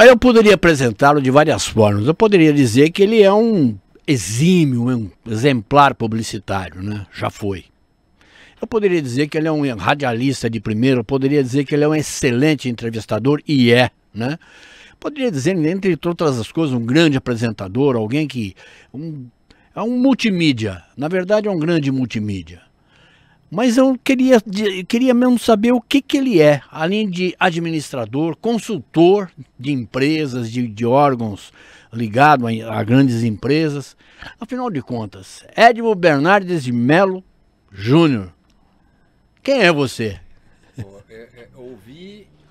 eu poderia apresentá-lo de várias formas. Eu poderia dizer que ele é um exímio, um exemplar publicitário, né? Já foi. Eu poderia dizer que ele é um radialista de primeiro, eu poderia dizer que ele é um excelente entrevistador, e é, né? Poderia dizer, entre outras as coisas, um grande apresentador, alguém que... é um multimídia, na verdade é um grande multimídia. Mas eu queria mesmo saber o que ele é, além de administrador, consultor de empresas, de órgãos ligados a grandes empresas. Afinal de contas, Edmo Bernardes de Melo Júnior. Quem é você?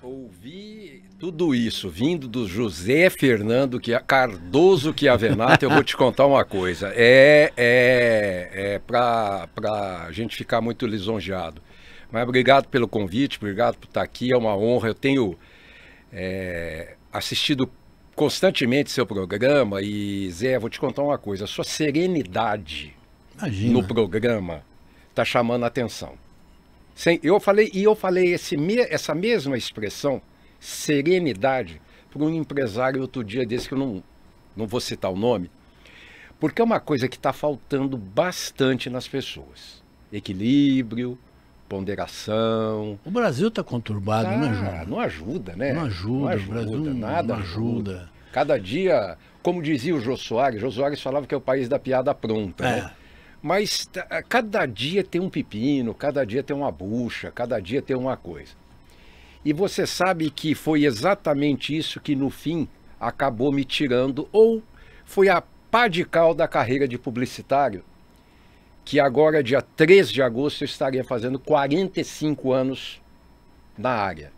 Ouvi tudo isso vindo do José Fernando Cardoso Chiavenato. Eu vou te contar uma coisa. Para a gente ficar muito lisonjeado. Mas obrigado pelo convite, obrigado por estar aqui. É uma honra. Eu tenho assistido constantemente seu programa e, Zé, vou te contar uma coisa. A sua serenidade no programa está chamando a atenção. Eu falei essa mesma expressão, serenidade, para um empresário outro dia desse, que eu não vou citar o nome, porque é uma coisa que está faltando bastante nas pessoas. Equilíbrio, ponderação. O Brasil está conturbado, né, João? Não ajuda, né? Não ajuda, o Brasil nada não ajuda. Cada dia, como dizia o Jô Soares falava que é o país da piada pronta, né? Mas cada dia tem um pepino, cada dia tem uma bucha, cada dia tem uma coisa. E você sabe que foi exatamente isso que no fim acabou me tirando, ou foi a pá de cal da carreira de publicitário, que agora, dia 3 de agosto, eu estaria fazendo 45 anos na área.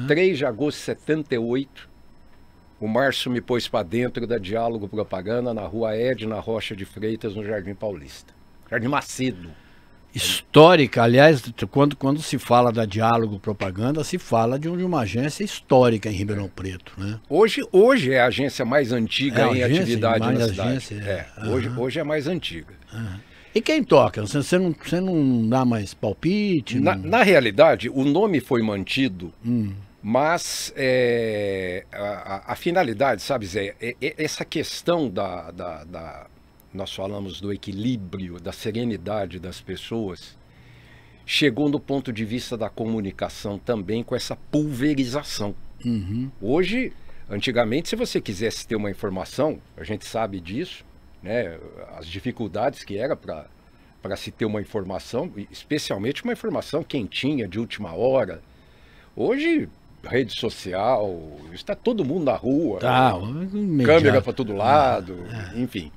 3 de agosto de 78, o Márcio me pôs para dentro da Diálogo Propaganda na rua Edna Rocha de Freitas, no Jardim Paulista. Jardim Macedo. Histórica, aliás, quando se fala da Diálogo Propaganda, se fala de uma agência histórica em Ribeirão Preto, né? Hoje é a agência mais antiga em agência, atividade na cidade. Agência, hoje é mais antiga. E quem toca? Você não dá mais palpite? Na realidade, o nome foi mantido, mas a finalidade, sabe, Zé, essa questão nós falamos do equilíbrio, da serenidade das pessoas, chegou no ponto de vista da comunicação também com essa pulverização. Hoje, antigamente, se você quisesse ter uma informação, a gente sabe disso, né, as dificuldades que era para se ter uma informação, especialmente uma informação quentinha, de última hora. Hoje, rede social, está todo mundo na rua, câmera para todo lado, enfim.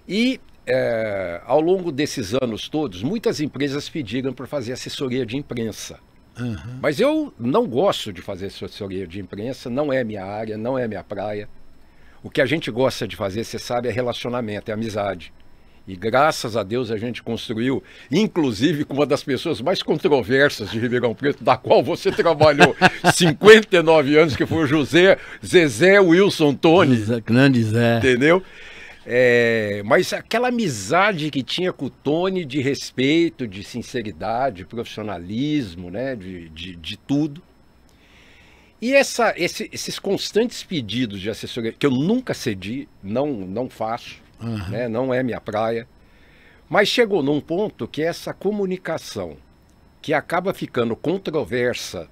E ao longo desses anos todos, muitas empresas pediram para fazer assessoria de imprensa. Mas eu não gosto de fazer assessoria de imprensa, não é minha área, não é minha praia. O que a gente gosta de fazer, você sabe, é relacionamento, é amizade. E graças a Deus a gente construiu, inclusive com uma das pessoas mais controversas de Ribeirão Preto, da qual você trabalhou 59 anos, que foi o Zezé Wilson Tony. Grande Zé. Entendeu? Mas aquela amizade que tinha com o Tony, de respeito, de sinceridade, profissionalismo, né, de tudo. E esses constantes pedidos de assessoria, que eu nunca cedi, não faço, né, não é minha praia, mas chegou num ponto que essa comunicação, que acaba ficando controversa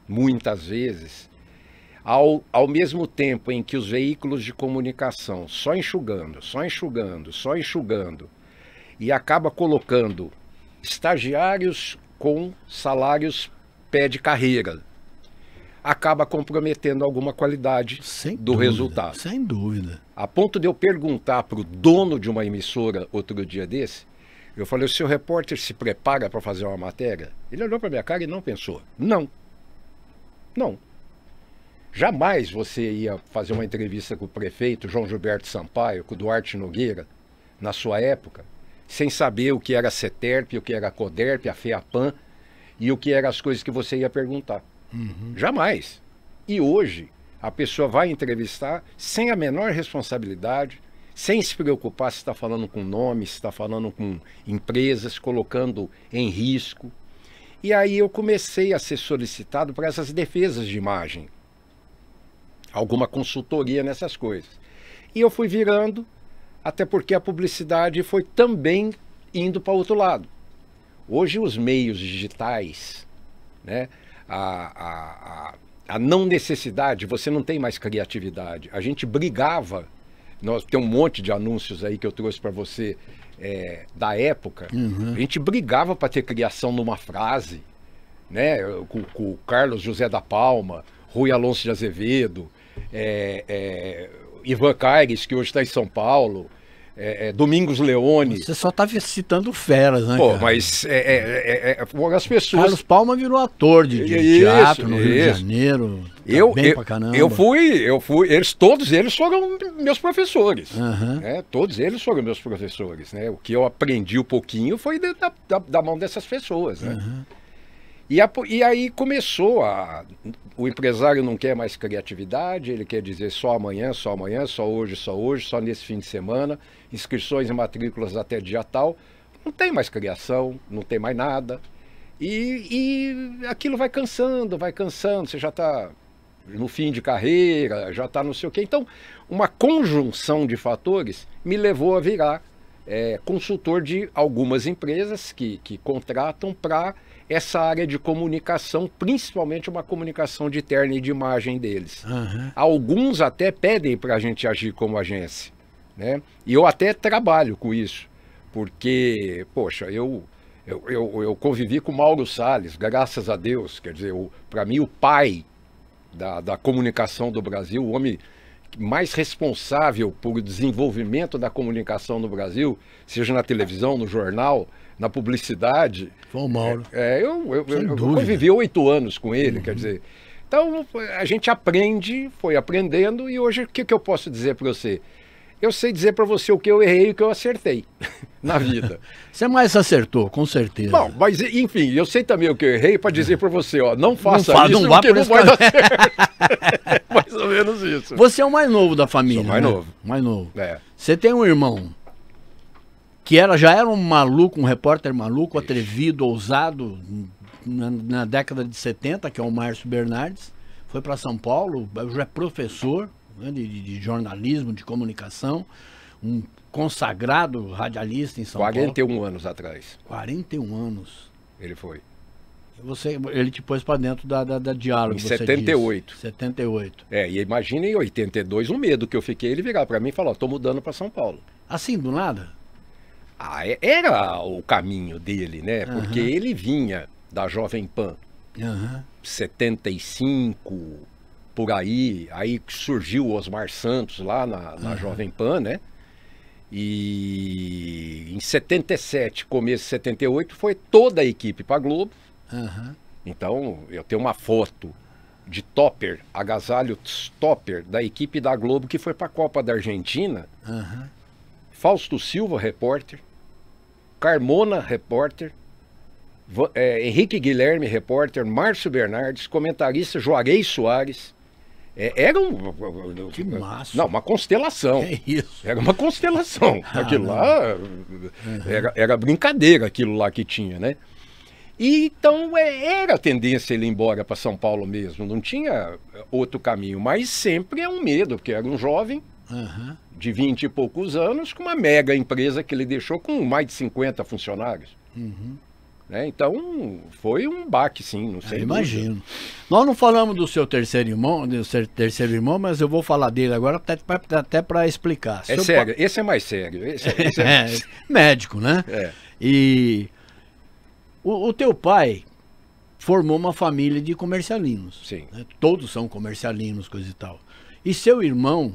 muitas vezes, ao mesmo tempo em que os veículos de comunicação só enxugando, e acaba colocando estagiários com salários pé de carreira, acaba comprometendo alguma qualidade do resultado. Sem dúvida. A ponto de eu perguntar para o dono de uma emissora outro dia desse, eu falei: o seu repórter se prepara para fazer uma matéria? Ele olhou para minha cara e não pensou. Não. Jamais você ia fazer uma entrevista com o prefeito João Gilberto Sampaio, com o Duarte Nogueira, na sua época, sem saber o que era a CETERP, o que era a CODERP, a FEAPAM e o que eram as coisas que você ia perguntar. Jamais. E hoje a pessoa vai entrevistar sem a menor responsabilidade, sem se preocupar se está falando com nomes, se está falando com empresas, colocando em risco. E aí eu comecei a ser solicitado para essas defesas de imagem. alguma consultoria nessas coisas. E eu fui virando, até porque a publicidade foi também indo para o outro lado. Hoje os meios digitais, né, a não necessidade, você não tem mais criatividade. A gente brigava, tem um monte de anúncios aí que eu trouxe para você da época, a gente brigava para ter criação numa frase, né, com o Carlos José da Palma, Rui Alonso de Azevedo, Ivan Caires, que hoje está em São Paulo, Domingos Leone. Você só tá citando feras, né? Pô, cara? mas as pessoas. Carlos Palma virou ator de teatro no Rio de Janeiro. Bem pra caramba. Eu fui, todos eles foram meus professores. Né? Todos eles foram meus professores. Né? O que eu aprendi um pouquinho foi da mão dessas pessoas. Né? E aí começou o empresário não quer mais criatividade, ele quer dizer só amanhã, só hoje, só nesse fim de semana, inscrições e matrículas até dia tal. Não tem mais criação, não tem mais nada. E aquilo vai cansando, você já está no fim de carreira, já está não sei o quê. Então, uma conjunção de fatores me levou a virar consultor de algumas empresas que contratam para essa área de comunicação, principalmente uma comunicação de terno e de imagem deles. Alguns até pedem para a gente agir como agência, né? E eu até trabalho com isso, porque, poxa, eu convivi com o Mauro Salles, graças a Deus, quer dizer, para mim o pai da comunicação do Brasil, o homem mais responsável por desenvolvimento da comunicação no Brasil, seja na televisão, no jornal, na publicidade. Foi o Mauro. Eu convivi 8 anos com ele, quer dizer. Então, a gente foi aprendendo, e hoje o que eu posso dizer para você? Eu sei dizer para você o que eu errei e o que eu acertei na vida. Você mais acertou, com certeza. Bom, mas enfim, eu sei também o que eu errei para dizer para você, ó, não faça isso, não porque não vai dar certo. Mais ou menos isso. Você é o mais novo da família, Sou mais né? novo. Mais novo. É. Você tem um irmão que já era um maluco, um repórter maluco, atrevido, ousado, na década de 70, que é o Márcio Bernardes. Foi para São Paulo, já é professor, né, de jornalismo, de comunicação, um consagrado radialista em São Paulo. 41 anos atrás. 41 anos. Ele foi. Ele te pôs para dentro da Diálogo. Em 78. 78. E imagina em 82 o medo que eu fiquei, ele virar para mim e falar, tô mudando para São Paulo. Assim, do nada? Era o caminho dele, né? Porque ele vinha da Jovem Pan, 75, por aí surgiu o Osmar Santos lá na Jovem Pan, né? E em 77, começo de 78, foi toda a equipe para a Globo. Então, eu tenho uma foto de topper, agasalho topper da equipe da Globo que foi para a Copa da Argentina. Fausto Silva, repórter. Carmona, repórter. Henrique Guilherme, repórter. Márcio Bernardes, comentarista Juarez Soares. Era que massa. Não, uma constelação. É isso. Era uma constelação. Aquilo lá era brincadeira, aquilo lá que tinha, né? E então era a tendência ele ir embora para São Paulo mesmo. Não tinha outro caminho. Mas sempre é um medo, porque era um jovem de 20 e poucos anos, com uma mega empresa que ele deixou com mais de 50 funcionários. Né? Então, foi um baque, sim, não sei. Imagino. Nós não falamos do seu terceiro irmão, mas eu vou falar dele agora até para explicar. É sério, esse é mais sério. Esse é médico, né? E o teu pai formou uma família de comercialinos. Sim. Né? Todos são comercialinos, coisa e tal. E seu irmão,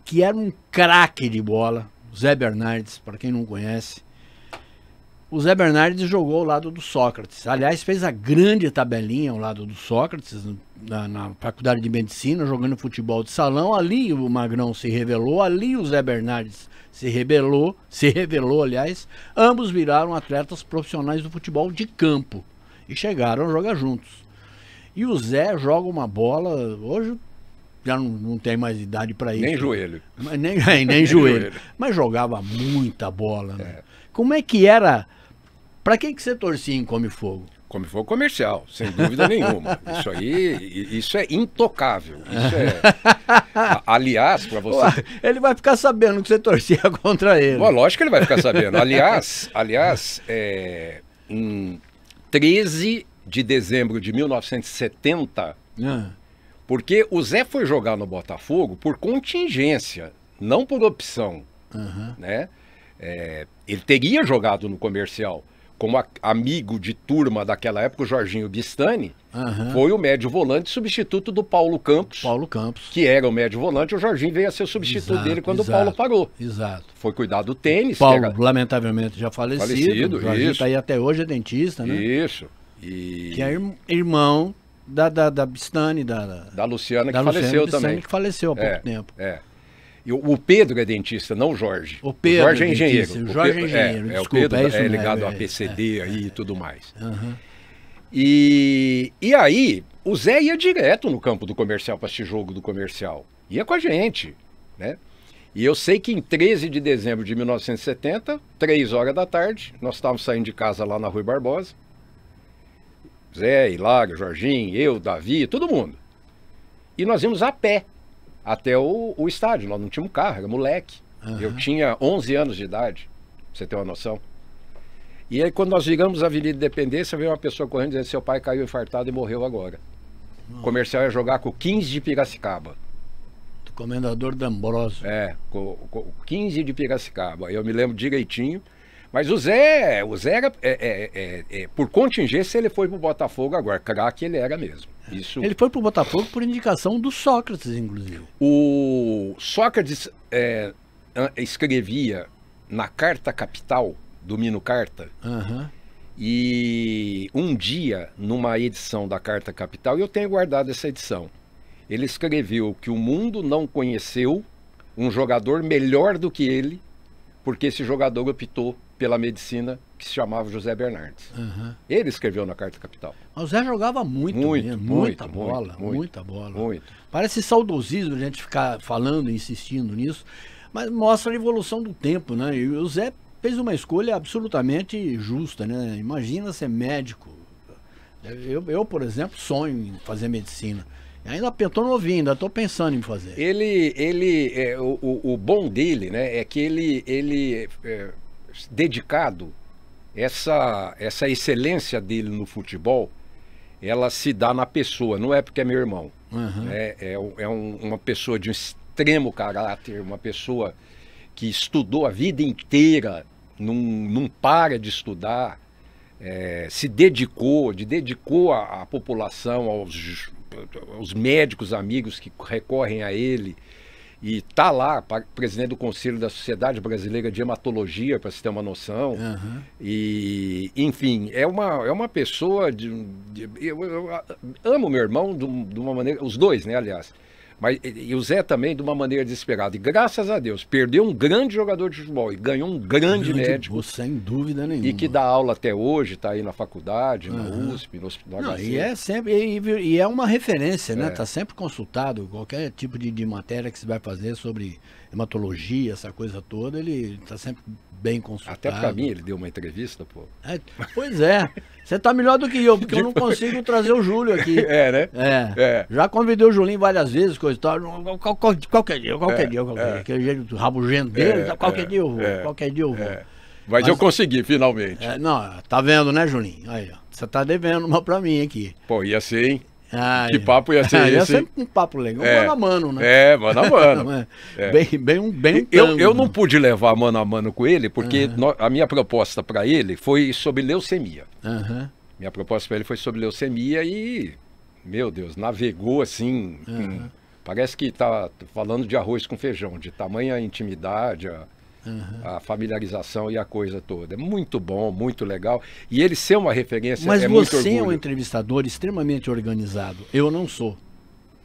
que era um craque de bola, Zé Bernardes, para quem não conhece, o Zé Bernardes jogou ao lado do Sócrates. Aliás, fez a grande tabelinha ao lado do Sócrates, na faculdade de medicina, jogando futebol de salão. Ali o Magrão se revelou, ali o Zé Bernardes se revelou, aliás. Ambos viraram atletas profissionais do futebol de campo e chegaram a jogar juntos. E o Zé joga uma bola, hoje já não tem mais idade para isso. Nem joelho. Nem joelho. Mas jogava muita bola, né? Como é que era? Para quem que você torcia em Come Fogo? Como foi o comercial, sem dúvida nenhuma. Isso aí, isso é intocável. Isso é... Aliás, para você... Ué, ele vai ficar sabendo que você torcia contra ele. Bom, lógico que ele vai ficar sabendo. Aliás, em 13 de dezembro de 1970, porque o Zé foi jogar no Botafogo por contingência, não por opção. Né? Ele teria jogado no comercial. Como amigo de turma daquela época, o Jorginho Bistani, foi o médio volante substituto do Paulo Campos. Que era o médio volante, o Jorginho veio a ser o substituto dele quando o Paulo parou. Foi cuidar do tênis. Paulo, lamentavelmente, já falecido. O Jorginho está aí até hoje, é dentista, né? Isso. Que é irmão da Bistani, da Luciana, que faleceu também. Que faleceu há pouco tempo. E o Pedro é dentista, não o Jorge. O Jorge é engenheiro. O Jorge é engenheiro, desculpa. O Pedro é ligado a PCD aí e tudo mais. E aí, o Zé ia direto no campo do comercial para assistir jogo do comercial. Ia com a gente, né? E eu sei que em 13 de dezembro de 1970, 3 horas da tarde, nós estávamos saindo de casa lá na Rui Barbosa. Zé, Hilário, Jorginho, eu, Davi, todo mundo. E nós íamos a pé até o estádio. Nós não tínhamos carro, era moleque. Eu tinha 11 anos de idade, pra você ter uma noção. E aí quando nós chegamos à Avenida Independência, veio uma pessoa correndo dizendo que seu pai caiu infartado e morreu agora. O comercial ia jogar com o 15 de Piracicaba. Do Comendador D'Ambrosio. Com 15 de Piracicaba. Eu me lembro direitinho. Mas o Zé era, por contingência, ele foi pro Botafogo agora. Craque ele era mesmo. Isso... Ele foi pro Botafogo por indicação do Sócrates, inclusive. O Sócrates escrevia na Carta Capital, do Mino Carta, e um dia, numa edição da Carta Capital, eu tenho guardado essa edição, ele escreveu que o mundo não conheceu um jogador melhor do que ele, porque esse jogador optou pela medicina, que se chamava José Bernardes. Ele escreveu na Carta Capital. Mas o Zé jogava muita bola. Parece saudosismo a gente ficar falando, insistindo nisso, mas mostra a evolução do tempo, né? E o Zé fez uma escolha absolutamente justa, né? Imagina ser médico. Eu, por exemplo, sonho em fazer medicina. Ainda estou novinho, ainda estou pensando em fazer. O bom dele, né, é que ele dedicado, essa excelência dele no futebol, ela se dá na pessoa, não é porque é meu irmão. Uma pessoa de um extremo caráter, uma pessoa que estudou a vida inteira, não para de estudar, se dedicou à população, aos médicos amigos que recorrem a ele. E está lá, presidente do Conselho da Sociedade Brasileira de Hematologia, para você ter uma noção. E, enfim, é uma pessoa eu amo meu irmão de uma maneira, os dois, né, aliás. Mas, e o Zé também de uma maneira desesperada. E graças a Deus, perdeu um grande jogador de futebol e ganhou um grande médico. Sem dúvida nenhuma. E que dá aula até hoje, está aí na faculdade, na USP, no Hospital HC. E é sempre, e é uma referência, né? Está sempre consultado. Qualquer tipo de matéria que você vai fazer sobre hematologia, essa coisa toda, ele está sempre bem consultado. Até para mim ele deu uma entrevista, pô. Pois é. Você tá melhor do que eu, porque eu não consigo trazer o Júlio aqui. Né? Já convidei o Julinho várias vezes, coisa e tal. Qualquer dia. Aquele jeito rabugento dele, qualquer dia eu vou. Mas eu consegui, finalmente. Não, tá vendo, né, Julinho? Aí, ó, você tá devendo uma pra mim aqui. Pô, ia ser, hein? Que papo ia ser esse? Ia ser um papo legal, mano a mano, né? Mano a mano. Bem eu não pude levar mano a mano com ele, porque a minha proposta para ele foi sobre leucemia. Minha proposta para ele foi sobre leucemia e, meu Deus, navegou assim. Parece que tá falando de arroz com feijão, de tamanha intimidade, a familiarização e a coisa toda. É muito bom, muito legal. E ele ser uma referência Mas é muito orgulho. Mas você é um entrevistador extremamente organizado. Eu não sou.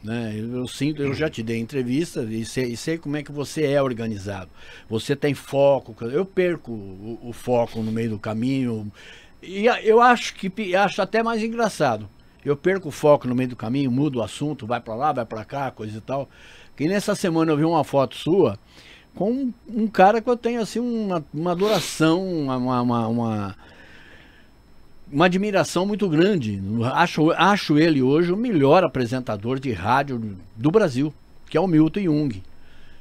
Né? Eu já te dei entrevista e sei como é que você é organizado. Você tem foco. Eu perco o foco no meio do caminho. E eu acho até mais engraçado. Eu perco o foco no meio do caminho, mudo o assunto, vai para lá, vai para cá, coisa e tal. Que nessa semana eu vi uma foto sua com um cara que eu tenho assim uma adoração, uma admiração muito grande. Acho ele hoje o melhor apresentador de rádio do Brasil, que é o Milton Jung.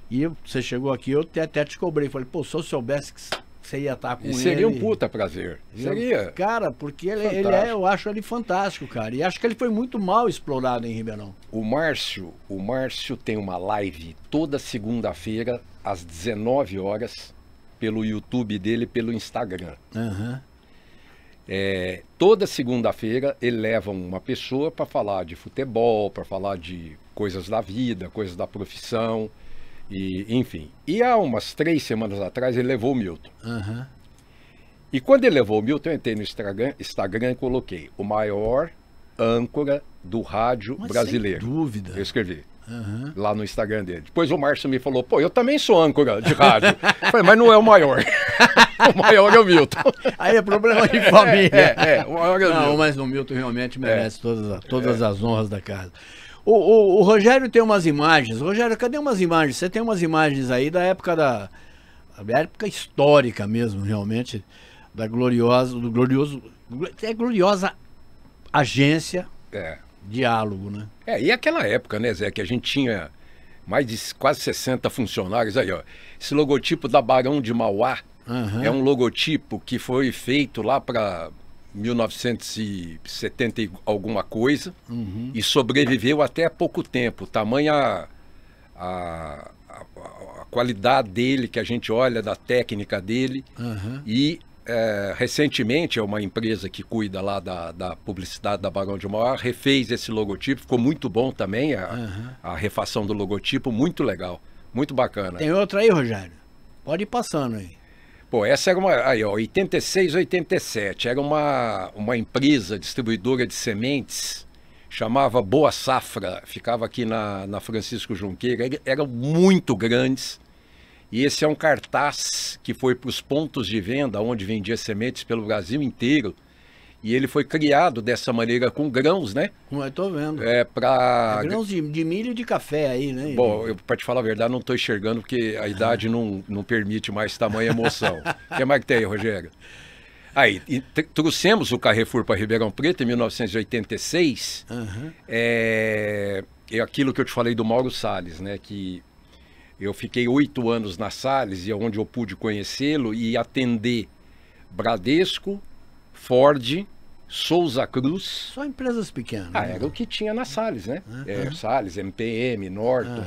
E você chegou aqui, eu até te cobrei. Falei, pô, se eu soubesse que você ia estar com ele... Seria um puta prazer. Seria. Cara, porque eu acho ele fantástico, cara. E acho que ele foi muito mal explorado em Ribeirão. O Márcio tem uma live toda segunda-feira, às 19 horas, pelo YouTube dele e pelo Instagram. Uhum. Toda segunda-feira ele leva uma pessoa para falar de futebol, para falar de coisas da vida, coisas da profissão, e, enfim. E há umas 3 semanas atrás ele levou o Milton. Uhum. E quando ele levou o Milton, eu entrei no Instagram e coloquei o maior âncora do rádio brasileiro. Sem dúvida. Eu escrevi. Lá no Instagram dele. Depois o Márcio me falou, pô, eu também sou âncora de rádio. Eu falei, mas não é o maior. O maior é o Milton. Aí é problema de família. O maior é o Milton. Não, mas o Milton realmente merece todas as honras da casa. O Rogério tem umas imagens. Rogério, cadê umas imagens? Você tem umas imagens aí da época da época histórica mesmo, realmente, da gloriosa agência Diálogo, né? E aquela época, né, Zé, que a gente tinha mais de quase 60 funcionários aí, ó. Esse logotipo da Barão de Mauá é um logotipo que foi feito lá para 1970 e alguma coisa e sobreviveu até pouco tempo. Tamanha a qualidade dele, que a gente olha, da técnica dele. E recentemente, uma empresa que cuida lá da publicidade da Barão de Mauá refez esse logotipo, ficou muito bom também, a refação do logotipo, muito legal, muito bacana. Tem outra aí, Rogério? Pode ir passando aí. Pô, essa era aí, ó, 86, 87, era uma empresa distribuidora de sementes, chamava Boa Safra, ficava aqui na Francisco Junqueira, eram muito grandes. E esse é um cartaz que foi para os pontos de venda, onde vendia sementes pelo Brasil inteiro. E ele foi criado dessa maneira com grãos, né? Como eu estou vendo. Grãos de milho e de café aí, né? Bom, para te falar a verdade, não estou enxergando, porque a idade não permite mais tamanha emoção. O que mais que tem aí, Rogério? Aí, trouxemos o Carrefour para Ribeirão Preto em 1986. É aquilo que eu te falei do Mauro Salles, né? Que eu fiquei 8 anos na Salles, e é onde eu pude conhecê-lo e atender Bradesco, Ford, Souza Cruz. Só empresas pequenas. Era o que tinha na Salles, né? Salles, MPM, Norton,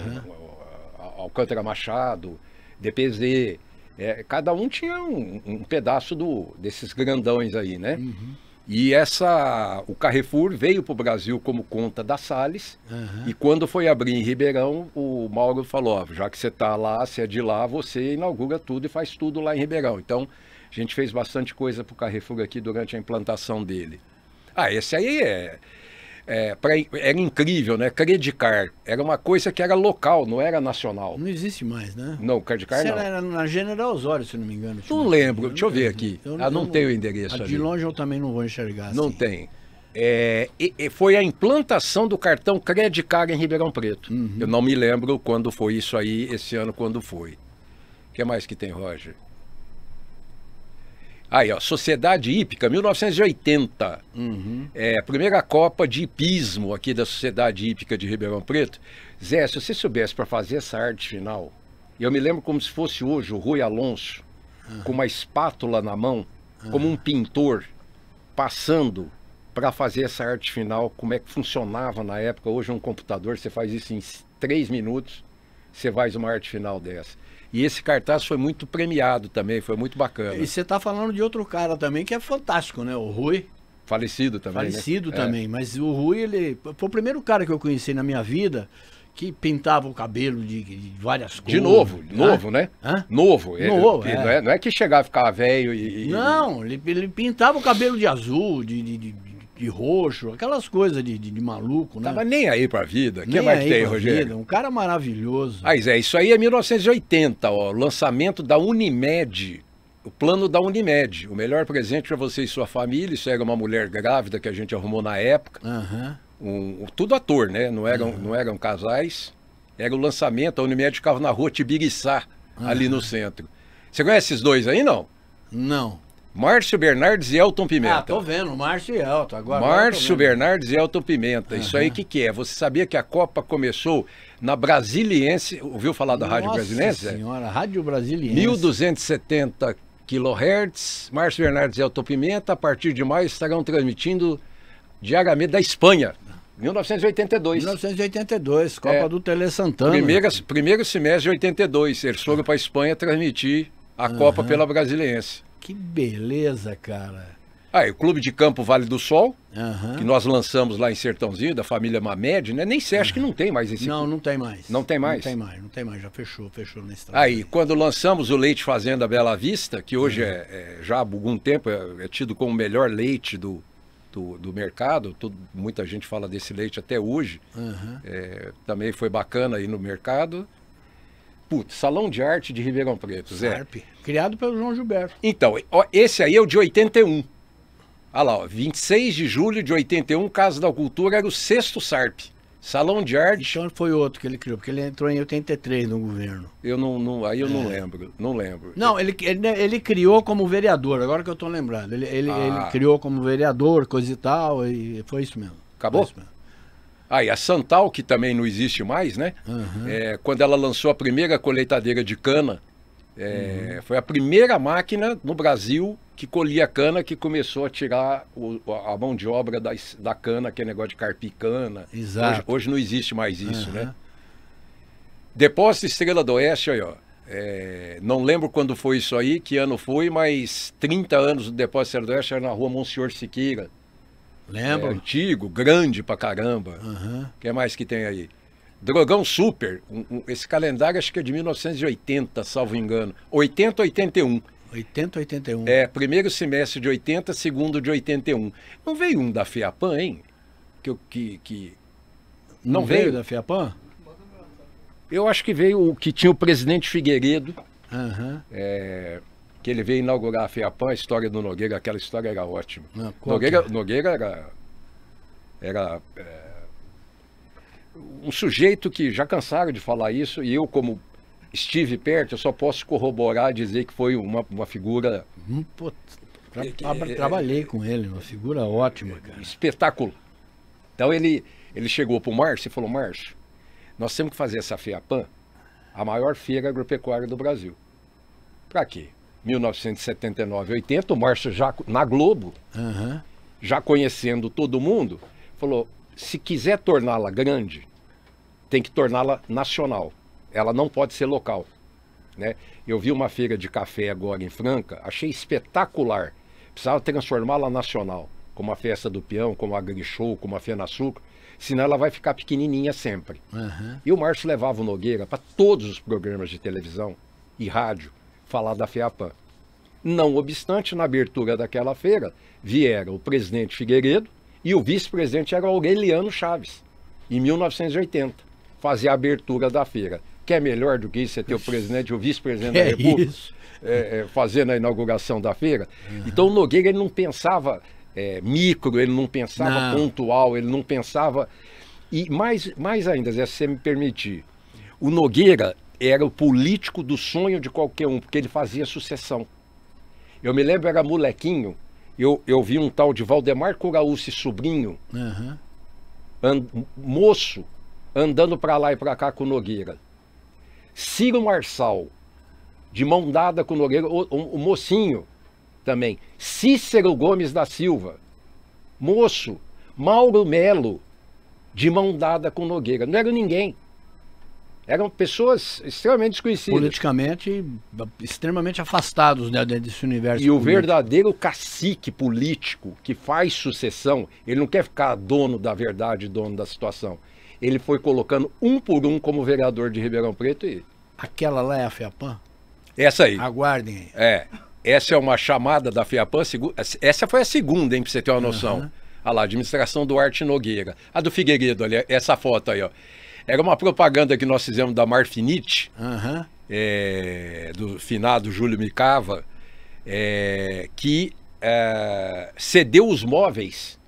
Alcântara Machado, DPZ. Cada um tinha um pedaço desses grandões aí, né? E o Carrefour veio para o Brasil como conta da Salles, e quando foi abrir em Ribeirão, o Mauro falou, ó, já que você está lá, você é de lá, você inaugura tudo e faz tudo lá em Ribeirão. Então, a gente fez bastante coisa para o Carrefour aqui durante a implantação dele. Esse aí era incrível, né? Credicar era uma coisa que era local, não era nacional. Não existe mais, né? Não, Credicar não. Era na General Osório, se não me engano. Não lembro, deixa eu ver aqui. Não tem o endereço ali. De longe eu também não vou enxergar assim. Não tem. Foi a implantação do cartão Credicar em Ribeirão Preto. Eu não me lembro quando foi isso aí, esse ano quando foi. O que mais que tem, Roger? Aí, ó, Sociedade Hípica, 1980. A primeira Copa de Hipismo aqui da Sociedade Hípica de Ribeirão Preto. Zé, se você soubesse para fazer essa arte final, eu me lembro como se fosse hoje o Rui Alonso, com uma espátula na mão, como um pintor, passando para fazer essa arte final, como é que funcionava na época. Hoje um computador, você faz isso em 3 minutos, você faz uma arte final dessa. E esse cartaz foi muito premiado também, foi muito bacana. E você está falando de outro cara também que é fantástico, né? O Rui. Falecido também, Falecido também, mas o Rui, ele foi o primeiro cara que eu conheci na minha vida que pintava o cabelo de várias cores. De novo, né? Novo. Não é que chegava e ficava velho e... Não, ele pintava o cabelo de azul, de roxo, aquelas coisas de maluco, né? Tava nem aí pra vida. O que mais que tem, Rogério? Um cara maravilhoso. Zé, isso aí é 1980, ó, lançamento da Unimed, o plano da Unimed. O melhor presente para você e sua família. Isso era uma mulher grávida que a gente arrumou na época. Tudo ator, né? Não eram casais. Era o lançamento, a Unimed ficava na rua Tibiriçá, ali no centro. Você conhece esses dois aí, não? Não. Márcio Bernardes e Elton Pimenta. Ah, tô vendo, Márcio e Elton. Márcio Bernardes e Elton Pimenta. Isso aí, o que é? Você sabia que a Copa começou na Brasiliense? Ouviu falar da Rádio Brasiliense? Nossa senhora, Rádio Brasiliense. 1270 kHz. Márcio Bernardes e Elton Pimenta, a partir de maio, estarão transmitindo diariamente da Espanha. 1982. 1982, Copa do Tele Santana. Primeiro semestre de 82. Eles foram para a Espanha transmitir a Copa pela Brasiliense. Que beleza, cara. Aí, o Clube de Campo Vale do Sol, que nós lançamos lá em Sertãozinho, da família Mamed, né? Nem sei, acho que não tem mais esse. Não tem mais. Não tem mais? Não tem mais, já fechou na estrada. Aí, quando lançamos o Leite Fazenda Bela Vista, que hoje já há algum tempo é tido como o melhor leite do mercado, muita gente fala desse leite até hoje, também foi bacana aí no mercado. Putz, Salão de Arte de Ribeirão Preto, Zé. Sarp, criado pelo João Gilberto. Então, esse aí é o de 81. Olha lá, ó, 26 de julho de 81, Casa da Cultura, era o 6º Sarp. Salão de Arte. Então foi outro que ele criou, porque ele entrou em 83 no governo. Eu não lembro, não lembro. Não, ele criou como vereador, agora que eu tô lembrando. Ele criou como vereador, coisa e tal, e foi isso mesmo. Acabou? Foi isso mesmo. Aí, a Santal, que também não existe mais, né? Quando ela lançou a primeira colheitadeira de cana, foi a primeira máquina no Brasil que colhia cana, que começou a tirar a mão de obra da cana, que é negócio de carpir cana. Exato. Hoje não existe mais isso, né? Depósito Estrela do Oeste, aí, ó. Não lembro quando foi isso aí, que ano foi, mas 30 anos do Depósito Estrela do Oeste era na rua Monsenhor Siqueira. Lembro. Antigo, grande pra caramba. O que mais que tem aí? Drogão Super. Esse calendário acho que é de 1980, salvo engano. 80, 81. 80, 81. Primeiro semestre de 80, segundo de 81. Não veio um da FEAPAM, hein? Não veio da FEAPAM? Eu acho que veio o que tinha o presidente Figueiredo. Que ele veio inaugurar a FEAPAM, a história do Nogueira, aquela história era ótima. Nogueira era um sujeito que já cansaram de falar isso, e eu, como estive perto, eu só posso corroborar e dizer que foi uma figura... Trabalhei com ele, uma figura ótima, cara. Espetáculo. Então ele chegou para o Márcio e falou: Márcio, nós temos que fazer essa FEAPAM a maior feira agropecuária do Brasil. Para quê? 1979, 80, o Márcio já na Globo, já conhecendo todo mundo, falou: se quiser torná-la grande, tem que torná-la nacional. Ela não pode ser local, né? Eu vi uma feira de café agora em Franca, achei espetacular. Precisava transformá-la nacional, como a Festa do Peão, como a Grishow, como a Fenaçúcar, senão ela vai ficar pequenininha sempre. E o Márcio levava o Nogueira para todos os programas de televisão e rádio falar da FEAPAM. Não obstante, na abertura daquela feira, vieram o presidente Figueiredo e o vice-presidente era Aureliano Chaves, em 1980, fazer a abertura da feira. Que é melhor do que isso, você ter o presidente e o vice-presidente da República fazendo a inauguração da feira? Então o Nogueira, ele não pensava micro, ele não pensava pontual, ele não pensava... E mais ainda, se você me permitir, o Nogueira era o político do sonho de qualquer um, porque ele fazia sucessão. Eu me lembro, era molequinho, eu vi um tal de Valdemar Curaúci, sobrinho, moço, andando para lá e para cá com o Nogueira. Ciro Marçal, de mão dada com o Nogueira, o mocinho também. Cícero Gomes da Silva, moço. Mauro Melo, de mão dada com o Nogueira. Não era ninguém. Eram pessoas extremamente desconhecidas. Politicamente, extremamente afastados, né, desse universo. E o verdadeiro cacique político que faz sucessão, ele não quer ficar dono da verdade, dono da situação. Ele foi colocando um por um como vereador de Ribeirão Preto e... Aquela lá é a FEAPAM? Essa aí. Aguardem aí. Essa é uma chamada da FEAPAM. Essa foi a segunda, hein, pra você ter uma noção. Olha lá, administração Duarte Nogueira. A do Figueiredo, ali, essa foto aí, ó. Era uma propaganda que nós fizemos da Marfinite, do finado Júlio Micava, que cedeu os móveis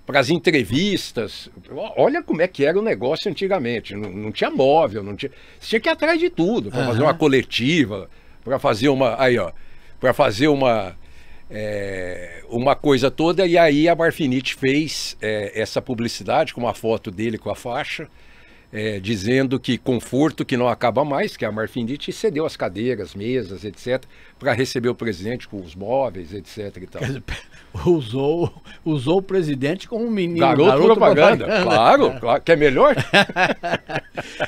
para as entrevistas. Olha como é que era o negócio antigamente. Não tinha móvel, não tinha... Você tinha que ir atrás de tudo, para fazer uma coletiva, para fazer uma... Aí, ó, para fazer uma... uma coisa toda, e aí a Marfinite fez essa publicidade com uma foto dele com a faixa, dizendo que conforto que não acaba mais, que a Marfinite cedeu as cadeiras, mesas, etc., para receber o presidente com os móveis, etc. E tal. Usou o presidente como um menino. Garoto propaganda. Claro, claro. Quer melhor?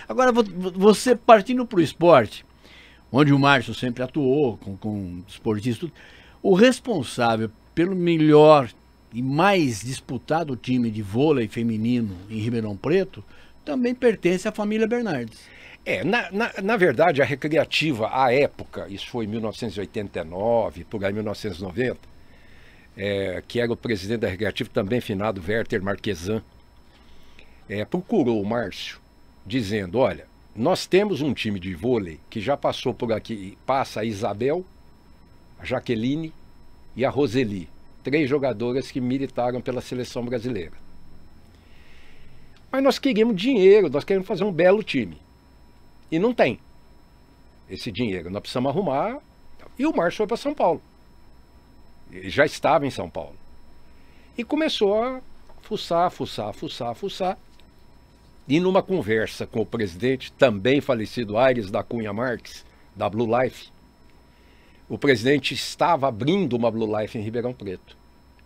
Agora, você partindo para o esporte, onde o Márcio sempre atuou, com esportistas, o responsável pelo melhor e mais disputado time de vôlei feminino em Ribeirão Preto também pertence à família Bernardes. Na verdade, a Recreativa, à época, isso foi em 1989, por aí 1990, que era o presidente da Recreativa, também finado Werther Marquesan, procurou o Márcio, dizendo, olha, nós temos um time de vôlei que já passou por aqui, passa a Isabel, a Jaqueline e a Roseli, 3 jogadoras que militaram pela seleção brasileira. Mas nós queríamos dinheiro, nós queremos fazer um belo time. E não tem esse dinheiro, nós precisamos arrumar. E o Márcio foi para São Paulo. Ele já estava em São Paulo. E começou a fuçar. E numa conversa com o presidente, também falecido Aires da Cunha Marques, da Blue Life, o presidente estava abrindo uma Blue Life em Ribeirão Preto.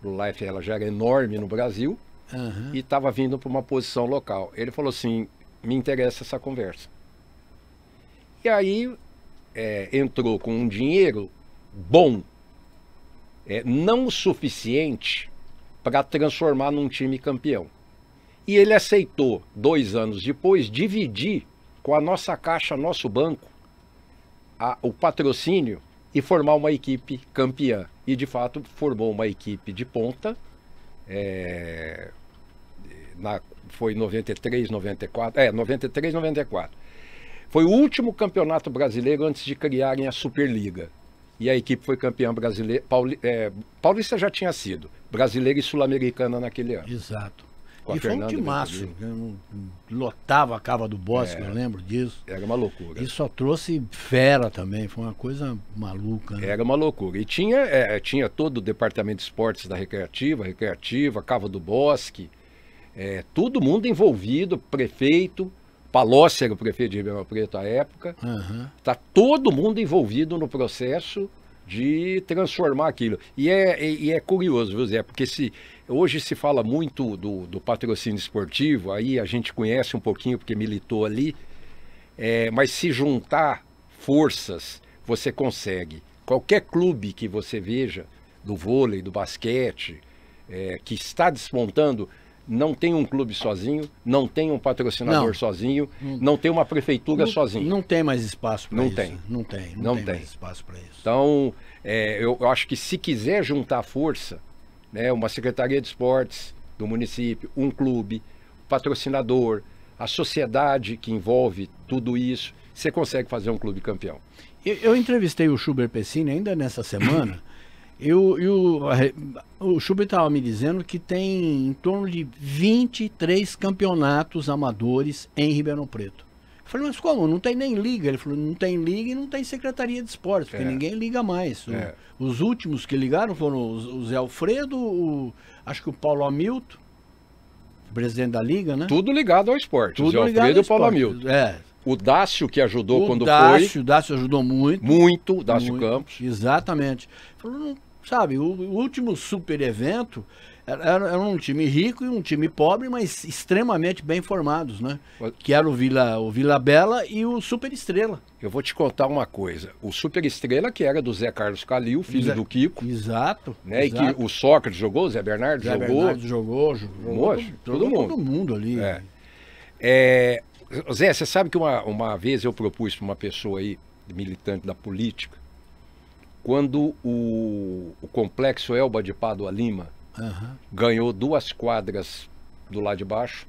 Blue Life ela já era enorme no Brasil. E estava vindo para uma posição local. Ele falou assim, me interessa essa conversa. E aí entrou com um dinheiro bom, não o suficiente para transformar num time campeão. E ele aceitou, 2 anos depois, dividir com a nossa caixa, nosso banco, o patrocínio e formar uma equipe campeã. E de fato formou uma equipe de ponta, foi 93, 94, 93, 94. Foi o último campeonato brasileiro antes de criarem a Superliga. E a equipe foi campeã brasileira, paulista já tinha sido, brasileira e sul-americana naquele ano. Exato. E foi um timaço, lotava a Cava do Bosque, eu lembro disso. Era uma loucura. E só trouxe fera também, foi uma coisa maluca. Né? Era uma loucura. E tinha todo o departamento de esportes da Recreativa, Cava do Bosque, todo mundo envolvido, prefeito, Palocci era o prefeito de Ribeirão Preto à época, tá todo mundo envolvido no processo de transformar aquilo. E é curioso, viu, Zé? Porque hoje se fala muito do patrocínio esportivo, aí a gente conhece um pouquinho porque militou ali, mas se juntar forças, você consegue. Qualquer clube que você veja, do vôlei, do basquete, que está despontando, não tem um clube sozinho, não tem um patrocinador sozinho, não tem uma prefeitura sozinha. Não tem mais espaço para isso. Não tem mais espaço para isso. Então, eu acho que se quiser juntar força, uma secretaria de esportes do município, um clube, patrocinador, a sociedade que envolve tudo isso, você consegue fazer um clube campeão. Eu entrevistei o Schubert Pessini ainda nessa semana. O Schubert estava me dizendo que tem em torno de 23 campeonatos amadores em Ribeirão Preto. Eu falei, mas como? Não tem nem liga. Ele falou, não tem liga e não tem secretaria de esportes, porque ninguém liga mais. Os últimos que ligaram foram o Zé Alfredo, acho que o Paulo Hamilton, presidente da liga, né? Tudo ligado ao esporte. Tudo o Zé Alfredo e o Paulo Hamilton. O Dácio que ajudou quando foi. O Dácio ajudou muito. Muito, o Dácio Campos. Exatamente. Falou, sabe, o último super evento era um time rico e um time pobre, mas extremamente bem formados, né? Que era o Vila Bela e o Super Estrela. Eu vou te contar uma coisa. O Super Estrela, que era do Zé Carlos Calil, filho do Kiko. Exato. Né? Exato. E que o Sócrates jogou, o Zé Bernardo jogou. Bernardo jogou todo mundo ali. Zé, você sabe que uma vez eu propus para uma pessoa aí, militante da política, quando o Complexo Elba de Pádua Lima ganhou 2 quadras do lado de baixo,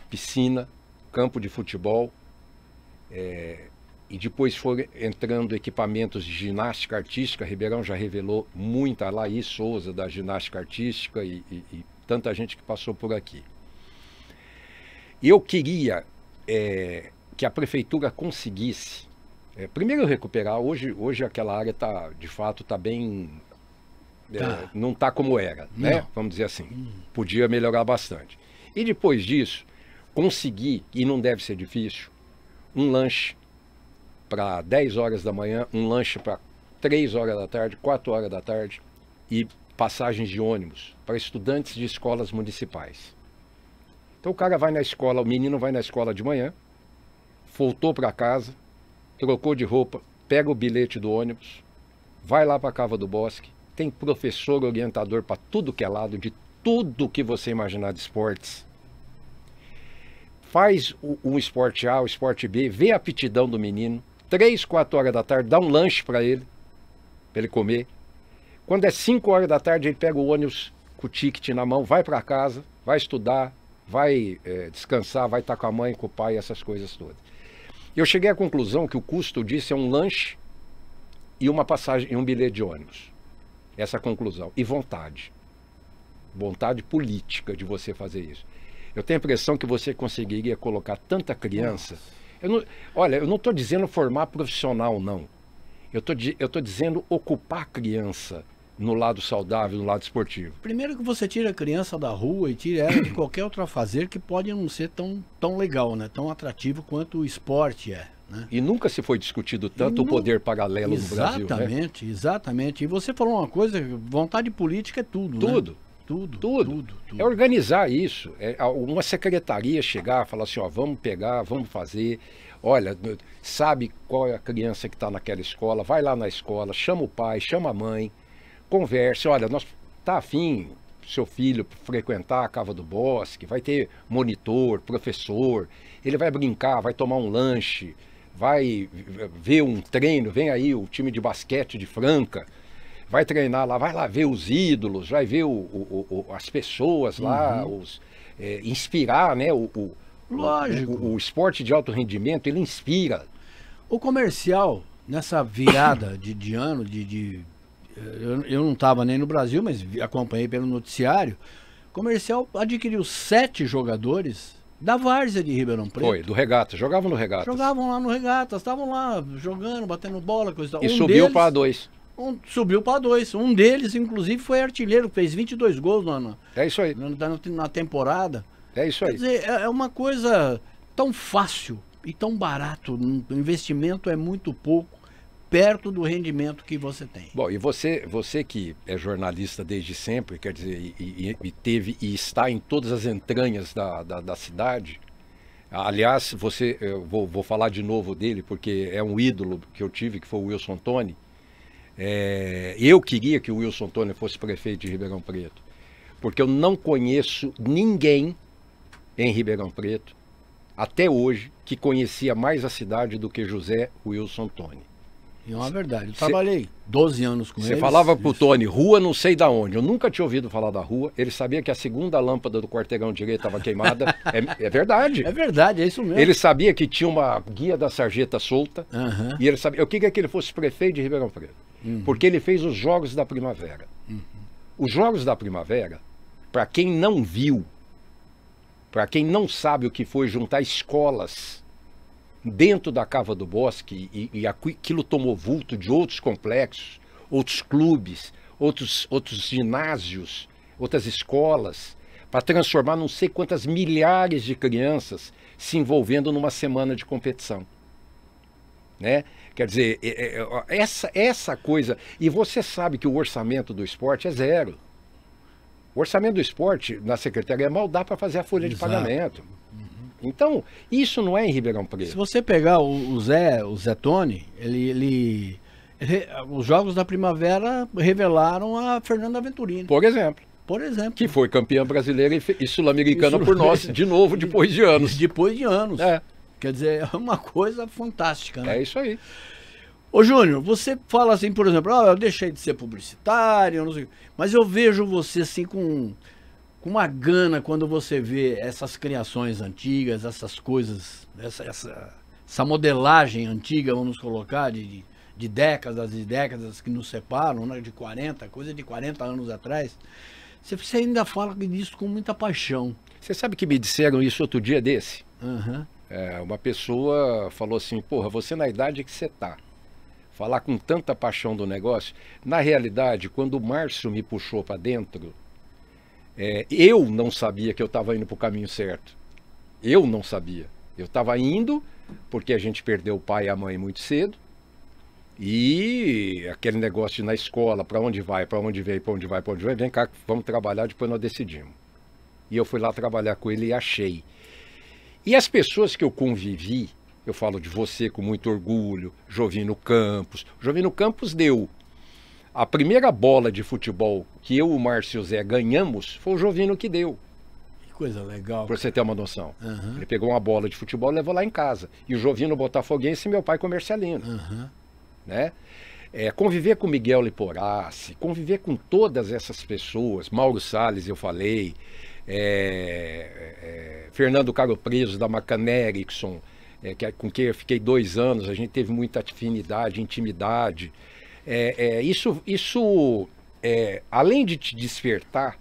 piscina, campo de futebol, e depois foram entrando equipamentos de ginástica artística. Ribeirão já revelou muita, a Laís Souza da ginástica artística e tanta gente que passou por aqui. Eu queria que a prefeitura conseguisse primeiro recuperar. Hoje aquela área de fato está bem não está como era, né? Vamos dizer assim. Podia melhorar bastante. E depois disso, conseguir, e não deve ser difícil, um lanche para 10 horas da manhã, um lanche para 3 horas da tarde, 4 horas da tarde, e passagens de ônibus para estudantes de escolas municipais. Então o cara vai na escola, o menino vai na escola de manhã, voltou para casa, trocou de roupa, pega o bilhete do ônibus, vai lá para a Cava do Bosque, tem professor orientador para tudo que é lado, de tudo que você imaginar de esportes. Faz o esporte A, o esporte B, vê a aptidão do menino, 3, 4 horas da tarde, dá um lanche para ele comer. Quando é 5 horas da tarde, ele pega o ônibus com o ticket na mão, vai para casa, vai estudar, vai descansar, vai estar com a mãe, com o pai, essas coisas todas. Eu cheguei à conclusão que o custo disso é um lanche e uma passagem, e um bilhete de ônibus. Essa conclusão. E vontade. Vontade política de você fazer isso. Eu tenho a impressão que você conseguiria colocar tanta criança. Olha, eu não estou dizendo formar profissional, não. Eu estou dizendo ocupar a criança no lado saudável, no lado esportivo. Primeiro que você tira a criança da rua e tira ela de qualquer outro afazer que pode não ser tão legal, né? Tão atrativo quanto o esporte é. Né? E nunca se foi discutido tanto o poder paralelo no Brasil. Exatamente, né? Exatamente. E você falou uma coisa, vontade política é tudo, tudo. Né? Tudo. É organizar isso. É uma secretaria chegar e falar assim, ó, vamos pegar, vamos fazer. Olha, sabe qual é a criança que está naquela escola? Vai lá na escola, chama o pai, chama a mãe, converse. Olha, tá afim seu filho frequentar a Cava do Bosque, vai ter monitor, professor, ele vai brincar, vai tomar um lanche, vai ver um treino, vem aí o time de basquete de Franca, vai treinar lá, vai lá ver os ídolos, vai ver as pessoas lá, inspirar, né? Lógico. O esporte de alto rendimento, ele inspira. O comercial, nessa virada de ano, eu não estava nem no Brasil, mas acompanhei pelo noticiário, o comercial adquiriu 7 jogadores da várzea de Ribeirão Preto. Foi, do Regata, jogavam no Regatas. Jogavam lá no Regatas, estavam lá jogando, batendo bola, coisa e tal. E subiu para 2. Subiu para 2. Um deles, inclusive, foi artilheiro, fez 22 gols é isso aí. Na temporada. É isso aí. Quer dizer, é uma coisa tão fácil e tão barato. O investimento é muito pouco, perto do rendimento que você tem. Bom, e você que é jornalista desde sempre, quer dizer, e teve e está em todas as entranhas da cidade. Aliás, eu vou falar de novo dele, porque é um ídolo que eu tive, que foi o Wilson Toni. Eu queria que o Wilson Toni fosse prefeito de Ribeirão Preto, porque eu não conheço ninguém em Ribeirão Preto, até hoje, que conhecia mais a cidade do que José Wilson Toni. É uma verdade. Eu trabalhei 12 anos com ele. Você falava pro Toni, rua não sei da onde. Eu nunca tinha ouvido falar da rua. Ele sabia que a segunda lâmpada do quarteirão direito estava queimada. É verdade. É verdade, é isso mesmo. Ele sabia que tinha uma guia da sarjeta solta. E ele sabia. Eu queria que ele fosse prefeito de Ribeirão Preto. Porque ele fez os Jogos da Primavera. Os Jogos da Primavera, para quem não viu, para quem não sabe o que foi juntar escolas dentro da Cava do Bosque, e aquilo tomou vulto de outros complexos, outros clubes, outros ginásios, outras escolas, para transformar não sei quantas milhares de crianças se envolvendo numa semana de competição. Né? Quer dizer, essa coisa... E você sabe que o orçamento do esporte é 0. O orçamento do esporte na Secretaria mal dá para fazer a folha de pagamento. Então, isso não é em Ribeirão Preto. Se você pegar o Zé Toni, os Jogos da Primavera revelaram a Fernanda Venturini. Por exemplo. Que foi campeã brasileira e sul-americana por nós, de novo, depois de anos. Depois de anos. Quer dizer, é uma coisa fantástica, né? É isso aí. Ô Júnior, você fala assim, por exemplo, eu deixei de ser publicitário, não sei, mas eu vejo você assim com uma gana quando você vê essas criações antigas, essas coisas, essa modelagem antiga, vamos colocar, de décadas e décadas que nos separam, né, coisa de 40 anos atrás. Você ainda fala disso com muita paixão. Você sabe que me disseram isso outro dia desse? Uma pessoa falou assim, porra, você na idade que você tá, falar com tanta paixão do negócio. Na realidade, quando o Márcio me puxou para dentro, eu não sabia que eu estava indo para o caminho certo. Eu não sabia. Eu estava indo porque a gente perdeu o pai e a mãe muito cedo. E aquele negócio de ir na escola, para onde vai, para onde vem, para onde vai, para onde vai, vem cá, vamos trabalhar, depois nós decidimos. E eu fui lá trabalhar com ele e achei. E as pessoas que eu convivi, eu falo de você com muito orgulho, Jovino Campos. Jovino Campos deu a primeira bola de futebol que eu e o Márcio Zé ganhamos, foi o Jovino que deu. Que coisa legal. Para você ter uma noção. Uhum. Ele pegou uma bola de futebol e levou lá em casa. E o Jovino botafoguense e meu pai comercialino. Uhum. Né? Conviver com Miguel Liporace, conviver com todas essas pessoas, Mauro Salles eu falei, Fernando Caro Preso da Macan Erickson, com quem eu fiquei 2 anos, a gente teve muita afinidade, intimidade. Isso além de te despertar,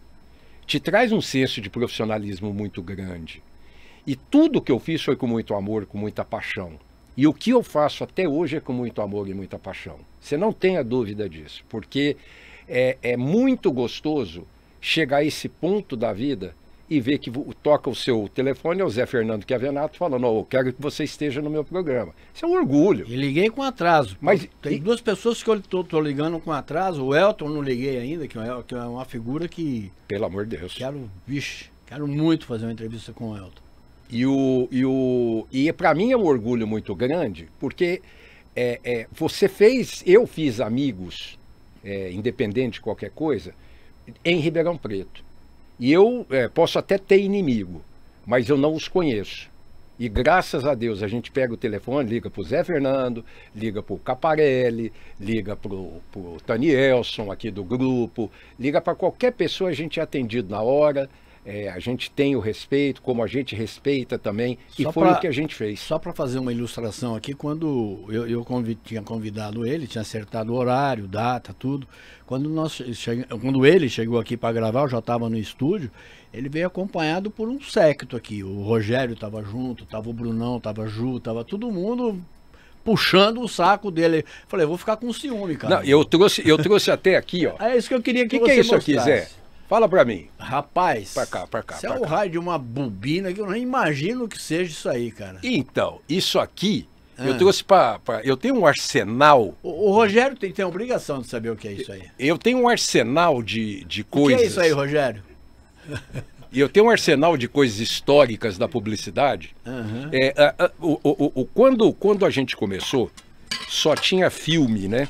te traz um senso de profissionalismo muito grande. E tudo que eu fiz foi com muito amor, com muita paixão. E o que eu faço até hoje é com muito amor e muita paixão. Você não tenha dúvida disso, porque é muito gostoso chegar a esse ponto da vida e ver que toca o seu telefone, é o Zé Fernando Chiavenato falando, eu quero que você esteja no meu programa. Isso é um orgulho. E liguei com atraso. Mas tem 2 pessoas que eu tô ligando com atraso. O Elton não liguei ainda, que é uma figura que... Pelo amor de Deus. Quero muito fazer uma entrevista com o Elton. E para mim é um orgulho muito grande, porque eu fiz amigos, independente de qualquer coisa, em Ribeirão Preto. E eu posso até ter inimigo, mas eu não os conheço. E graças a Deus a gente pega o telefone, liga para o Zé Fernando, liga para o Caparelli, liga para o Tanielson aqui do grupo, liga para qualquer pessoa, a gente é atendido na hora. A gente tem o respeito, como a gente respeita também, e foi o que a gente fez. Só para fazer uma ilustração aqui, quando eu tinha convidado ele, tinha acertado o horário, data, tudo. Quando ele chegou aqui para gravar, eu já estava no estúdio, ele veio acompanhado por um séquito aqui. O Rogério estava junto, estava o Brunão, estava a Ju, estava todo mundo puxando o saco dele. Falei, eu vou ficar com ciúme, cara. Não, eu trouxe até aqui, ó. É isso que eu queria que você mostrasse. O que é isso aqui, Zé? Fala pra mim. Rapaz, pra cá. Isso é o raio de uma bobina que eu não imagino que seja isso aí, cara. Então, isso aqui, eu trouxe eu tenho um arsenal. O Rogério tem a obrigação de saber o que é isso aí. Eu tenho um arsenal de coisas. O que é isso aí, Rogério? Eu tenho um arsenal de coisas históricas da publicidade. Uhum. Quando a gente começou, só tinha filme, né?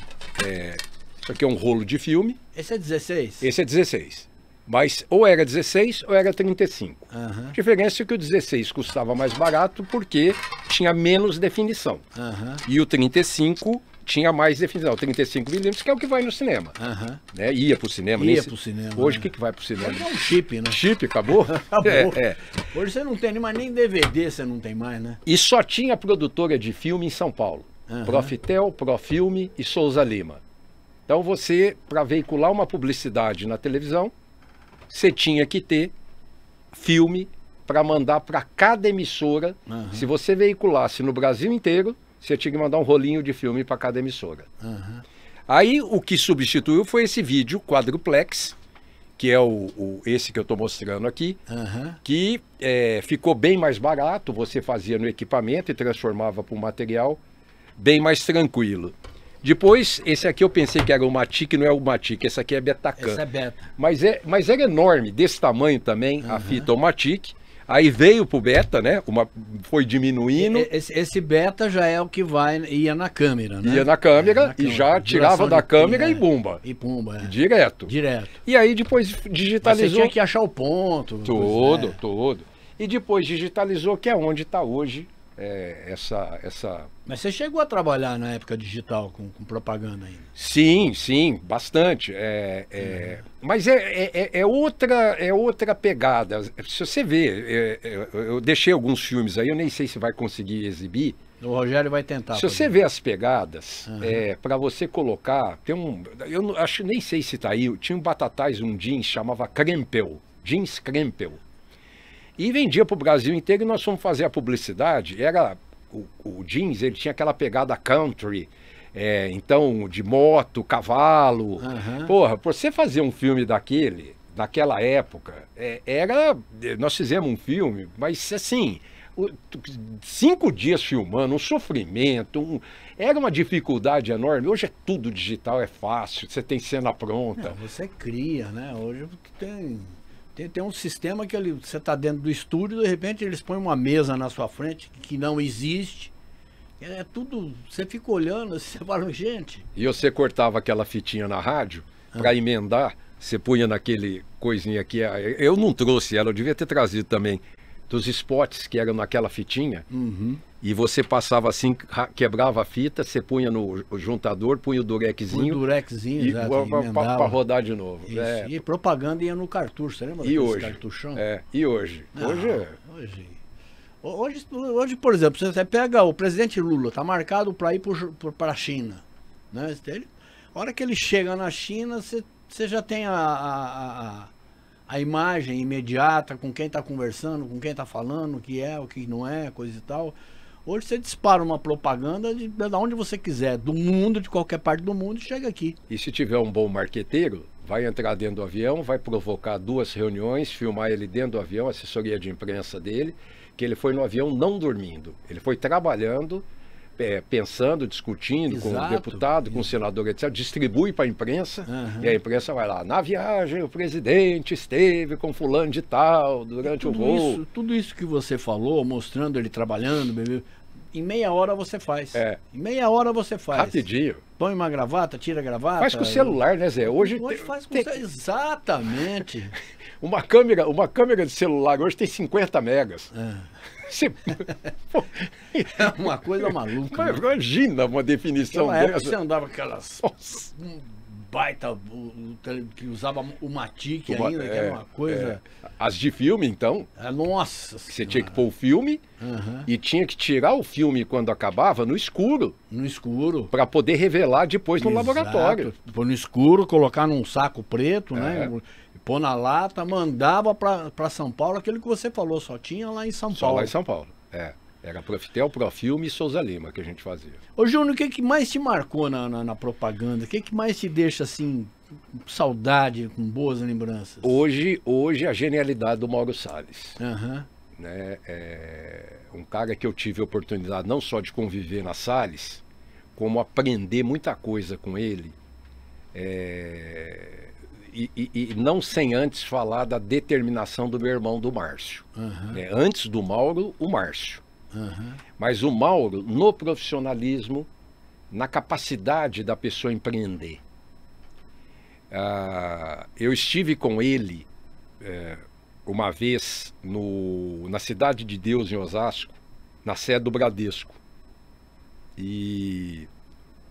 Isso aqui é um rolo de filme. Esse é 16? Esse é 16. Mas ou era 16 ou era 35. Uhum. A diferença é que o 16 custava mais barato porque tinha menos definição. Uhum. E o 35 tinha mais definição. O 35mm, que é o que vai no cinema. Uhum. Né? Ia pro cinema. Pro cinema. Hoje o que vai pro cinema? Hoje é um chip, né? Chip, acabou? Acabou. Hoje você não tem mais nem DVD, você não tem mais, né? E só tinha produtora de filme em São Paulo. Uhum. Profitel, Profilme e Souza Lima. Então você, para veicular uma publicidade na televisão, você tinha que ter filme para mandar para cada emissora. Uhum. Se você veiculasse no Brasil inteiro, você tinha que mandar um rolinho de filme para cada emissora. Uhum. Aí o que substituiu foi esse vídeo quadruplex, que é esse que eu estou mostrando aqui, uhum. que ficou bem mais barato, você fazia no equipamento e transformava para um material bem mais tranquilo. Depois, esse aqui eu pensei que era o Matic, não é o Matic, esse aqui é Betacam. Esse é beta. Mas era enorme, desse tamanho também, a fita, o Matic. Aí veio pro beta, né? Foi diminuindo. Esse beta já é o que ia na câmera, né? Ia na câmera e já tirava da câmera e bumba. E pumba, Direto. Direto. E aí depois digitalizou. Mas você tinha que achar o ponto. Todo. E depois digitalizou, que é onde está hoje essa... Mas você chegou a trabalhar na época digital com propaganda ainda? Sim, bastante. Mas é outra pegada. Se você vê, eu deixei alguns filmes aí, eu nem sei se vai conseguir exibir. O Rogério vai tentar. Se você vê as pegadas, para você colocar, eu não, nem sei se tá aí, tinha um Batatais, um jeans, chamava Krempel, jeans Krempel. E vendia para o Brasil inteiro e nós fomos fazer a publicidade. Era o jeans, ele tinha aquela pegada country, Então, de moto, cavalo. Porra, pra você fazer um filme naquela época, nós fizemos um filme, mas assim, 5 dias filmando, um sofrimento, era uma dificuldade enorme. Hoje é tudo digital, é fácil, você tem cena pronta. Você cria, né? Hoje tem um sistema que você está dentro do estúdio, de repente eles põem uma mesa na sua frente que não existe. É tudo, você fica olhando, você fala, gente. E você cortava aquela fitinha na rádio para emendar, você punha naquele coisinha aqui. Eu não trouxe ela, eu devia ter trazido também. Dos spots que eram naquela fitinha. E você passava assim, quebrava a fita, você punha no juntador, punha o durexzinho. O durexzinho, para rodar de novo. E propaganda ia no cartucho, você lembra desse cartuchão? E hoje? Hoje, por exemplo, você pega o presidente Lula, tá marcado para ir para a China. Né? A hora que ele chega na China, você já tem a imagem imediata com quem está conversando, com quem está falando, o que é, o que não é, coisa e tal. Hoje você dispara uma propaganda de onde você quiser, do mundo, de qualquer parte do mundo, e chega aqui. E se tiver um bom marqueteiro, vai entrar dentro do avião, vai provocar 2 reuniões, filmar ele dentro do avião, assessoria de imprensa dele, que ele foi no avião não dormindo. Ele foi trabalhando, pensando, discutindo com o deputado, com o senador, etc. Distribui para a imprensa, e a imprensa vai lá. Na viagem, o presidente esteve com fulano de tal, durante o voo. Tudo isso que você falou, mostrando ele trabalhando, em meia hora você faz. Em meia hora você faz. Rapidinho. Põe uma gravata, tira a gravata. Faz com o celular, né, Zé? Hoje faz com o celular. Exatamente. Uma câmera de celular hoje tem 50 megas. É uma coisa maluca. Mas imagina uma definição dessa. Você andava aquelas baita que usava o Matic ainda, que era uma coisa. As de filme, então. Nossa. Você tinha que pôr o filme e tinha que tirar o filme quando acabava no escuro. No escuro. Para poder revelar depois no laboratório. Pôr no escuro, colocar num saco preto, né? Pôr na lata, mandava para São Paulo, aquilo que você falou, só tinha lá em São Paulo. Só lá em São Paulo, Era Profitel, Profilme e Souza Lima que a gente fazia. Ô Júnior, o que mais te marcou na propaganda? O que mais te deixa assim, saudade, com boas lembranças? Hoje a genialidade do Mauro Salles. Né? Um cara que eu tive a oportunidade não só de conviver na Salles, como aprender muita coisa com ele. E não sem antes falar da determinação do meu irmão, do Márcio. Antes do Mauro, o Márcio. Mas o Mauro, no profissionalismo, na capacidade da pessoa empreender. Eu estive com ele uma vez na Cidade de Deus, em Osasco, na sede do Bradesco. E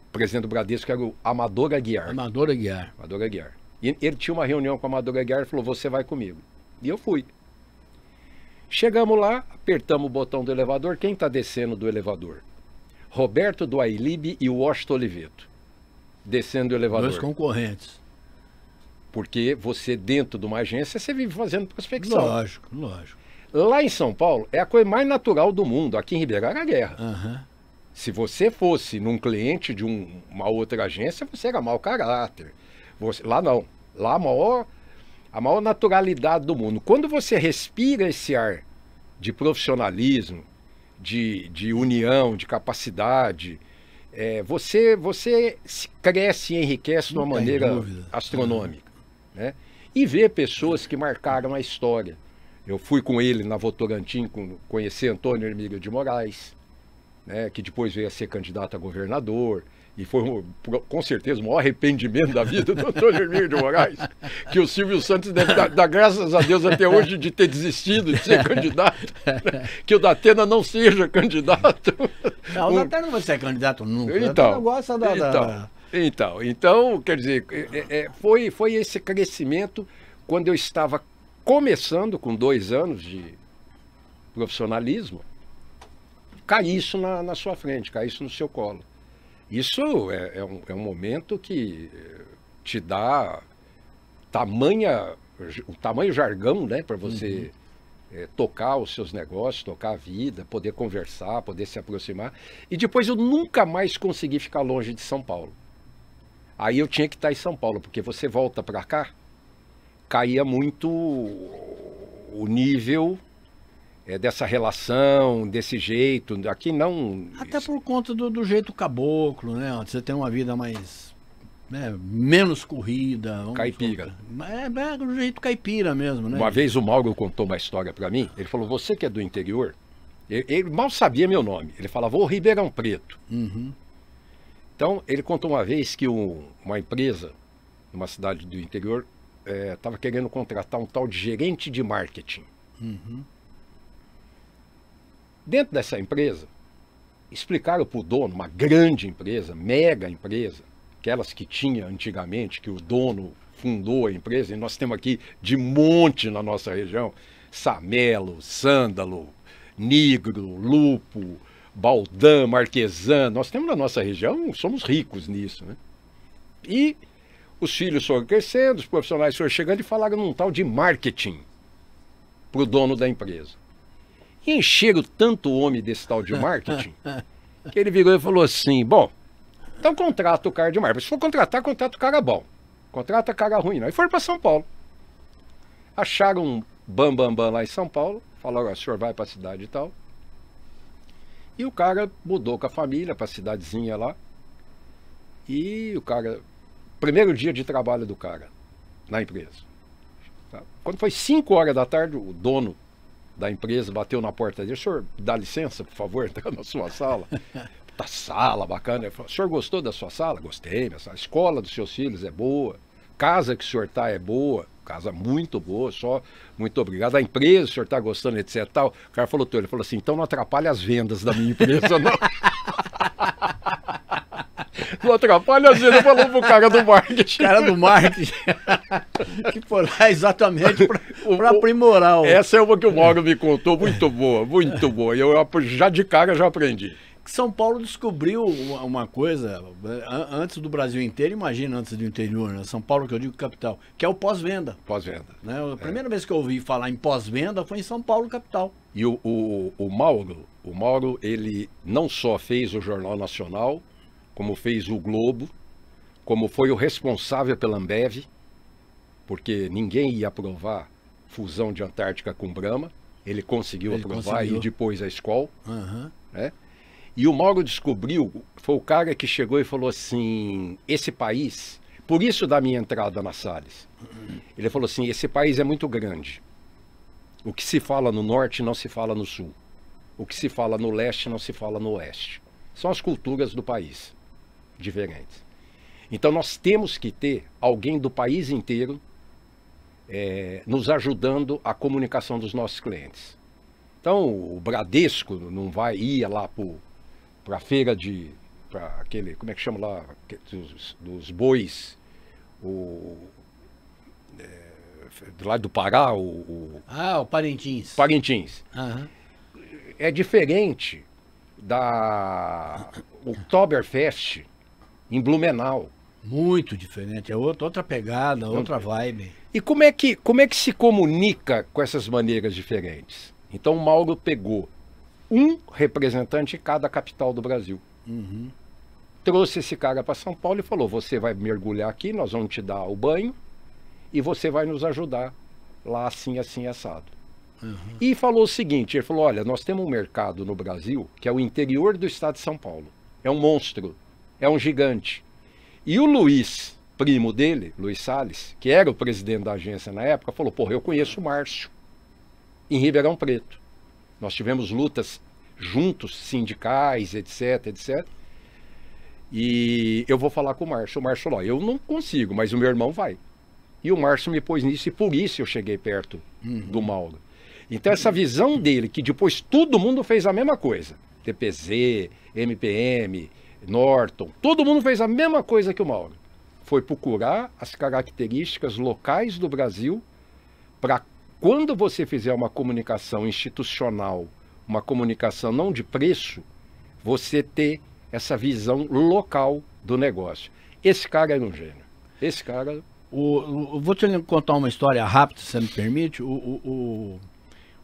o presidente do Bradesco era o Amador Aguiar. Amador Aguiar. E ele tinha uma reunião com o Amador Aguiar e falou, você vai comigo. E eu fui. Chegamos lá, apertamos o botão do elevador. Quem está descendo do elevador? Roberto do Ailib e o Washington Oliveto. Descendo do elevador. 2 concorrentes. Porque você, dentro de uma agência, você vive fazendo prospecção. Lógico. Lá em São Paulo, é a coisa mais natural do mundo. Aqui em Ribeirão era guerra. Se você fosse num cliente de uma outra agência, você era mau caráter. Lá não. Lá a maior naturalidade do mundo. Quando você respira esse ar de profissionalismo, de união, de capacidade, você cresce e enriquece de uma maneira astronômica. Né? E vê pessoas que marcaram a história. Eu fui com ele na Votorantim conhecer Antônio Hermílio de Moraes, né, que depois veio a ser candidato a governador. E foi, com certeza, o maior arrependimento da vida do Antônio Hermílio de Moraes, que o Silvio Santos deve dar graças a Deus até hoje de ter desistido de ser candidato, né? Que o Datena não seja candidato. Não, o Datena não vai ser candidato nunca. Então, gosta então, quer dizer, foi esse crescimento quando eu estava começando, com 2 anos de profissionalismo, cair isso na sua frente, cair isso no seu colo. Isso é um momento que te dá o tamanho jargão, né, para você tocar os seus negócios, tocar a vida, poder conversar, poder se aproximar. E depois eu nunca mais consegui ficar longe de São Paulo. Aí eu tinha que estar em São Paulo, porque você volta para cá, caía muito o nível dessa relação, desse jeito. Aqui não... Até por conta do jeito caboclo, né? Você tem uma vida mais... menos corrida. Caipira. É do jeito caipira mesmo, né? Uma vez o Mauro contou uma história para mim. Ele falou, você que é do interior, ele mal sabia meu nome. Ele falava, ô Ribeirão Preto. Uhum. Então, ele contou uma vez que uma empresa, numa cidade do interior, estava querendo contratar um tal de gerente de marketing. Uhum. Dentro dessa empresa, explicaram para o dono, uma grande empresa, mega empresa, aquelas que tinha antigamente, que o dono fundou a empresa, e nós temos aqui de monte na nossa região, Samelo, Sândalo, Nigro, Lupo, Baldã, Marquesan, nós temos na nossa região, somos ricos nisso, né? E os filhos foram crescendo, os profissionais foram chegando e falaram num tal de marketing para o dono da empresa. E encheram tanto o homem desse tal de marketing, que ele virou e falou assim, bom, então contrata o cara de marketing. Se for contratar, contrata o cara bom. Contrata cara ruim, não. E foram para São Paulo. Acharam um bam lá em São Paulo, falaram, o senhor vai para a cidade e tal. E o cara mudou com a família para a cidadezinha lá. E o cara... Primeiro dia de trabalho do cara na empresa. Tá? Quando foi 5 horas da tarde, o dono da empresa bateu na porta dele. O senhor dá licença, por favor, entrar na sua sala? Puta sala, bacana. Ele falou, o senhor gostou da sua sala? Gostei. A escola dos seus filhos é boa. Casa que o senhor tá é boa. Casa muito boa, só muito obrigado. A empresa, o senhor está gostando, etc. Tal. O cara falou, ele falou assim, então não atrapalha as vendas da minha empresa, não. Não atrapalha as vendas, falou pro cara do marketing. Cara do marketing. Que foi lá exatamente para aprimorar. Essa é uma que o Mauro me contou, muito boa, muito boa. E eu já de cara já aprendi. São Paulo descobriu uma coisa, antes do Brasil inteiro, imagina antes do interior, né? São Paulo, que eu digo capital, que é o pós-venda. Pós-venda. Né? A primeira vez que eu ouvi falar em pós-venda foi em São Paulo, capital. E o Mauro, ele não só fez o Jornal Nacional, como fez o Globo, como foi o responsável pela Ambev, porque ninguém ia aprovar fusão de Antártica com Brahma, ele conseguiu aprovar e depois a Skol, né? E o Mauro descobriu, foi o cara que chegou e falou assim, esse país, por isso da minha entrada na Salles, ele falou assim, esse país é muito grande. O que se fala no norte não se fala no sul. O que se fala no leste não se fala no oeste. São as culturas do país, diferentes. Então nós temos que ter alguém do país inteiro nos ajudando a comunicação dos nossos clientes. Então o Bradesco não vai ir lá para a feira para aquele, como é que chama lá, dos bois, do lado do Pará, o Parintins. Parintins. Uhum. É diferente da Oktoberfest em Blumenau. Muito diferente, é outra pegada, outra vibe. E como é que se comunica com essas maneiras diferentes? Então o Mauro pegou um representante em cada capital do Brasil. Uhum. Trouxe esse cara para São Paulo e falou, você vai mergulhar aqui, nós vamos te dar o banho e você vai nos ajudar lá assim, assim, assado. Uhum. E falou o seguinte, ele falou, olha, nós temos um mercado no Brasil que é o interior do estado de São Paulo. É um monstro, é um gigante. E o Luiz, primo dele, Luiz Salles, que era o presidente da agência na época, falou, porra, eu conheço o Márcio em Ribeirão Preto. Nós tivemos lutas juntos, sindicais, etc, etc. E eu vou falar com o Márcio. O Márcio falou, eu não consigo, mas o meu irmão vai. E o Márcio me pôs nisso e por isso eu cheguei perto do Mauro. Então essa visão dele, que depois todo mundo fez a mesma coisa. TPZ, MPM, Norton, todo mundo fez a mesma coisa que o Mauro. Foi procurar as características locais do Brasil para quando você fizer uma comunicação institucional, uma comunicação não de preço, você ter essa visão local do negócio. Esse cara era um gênio. Esse cara... Vou te contar uma história rápida, se você me permite. O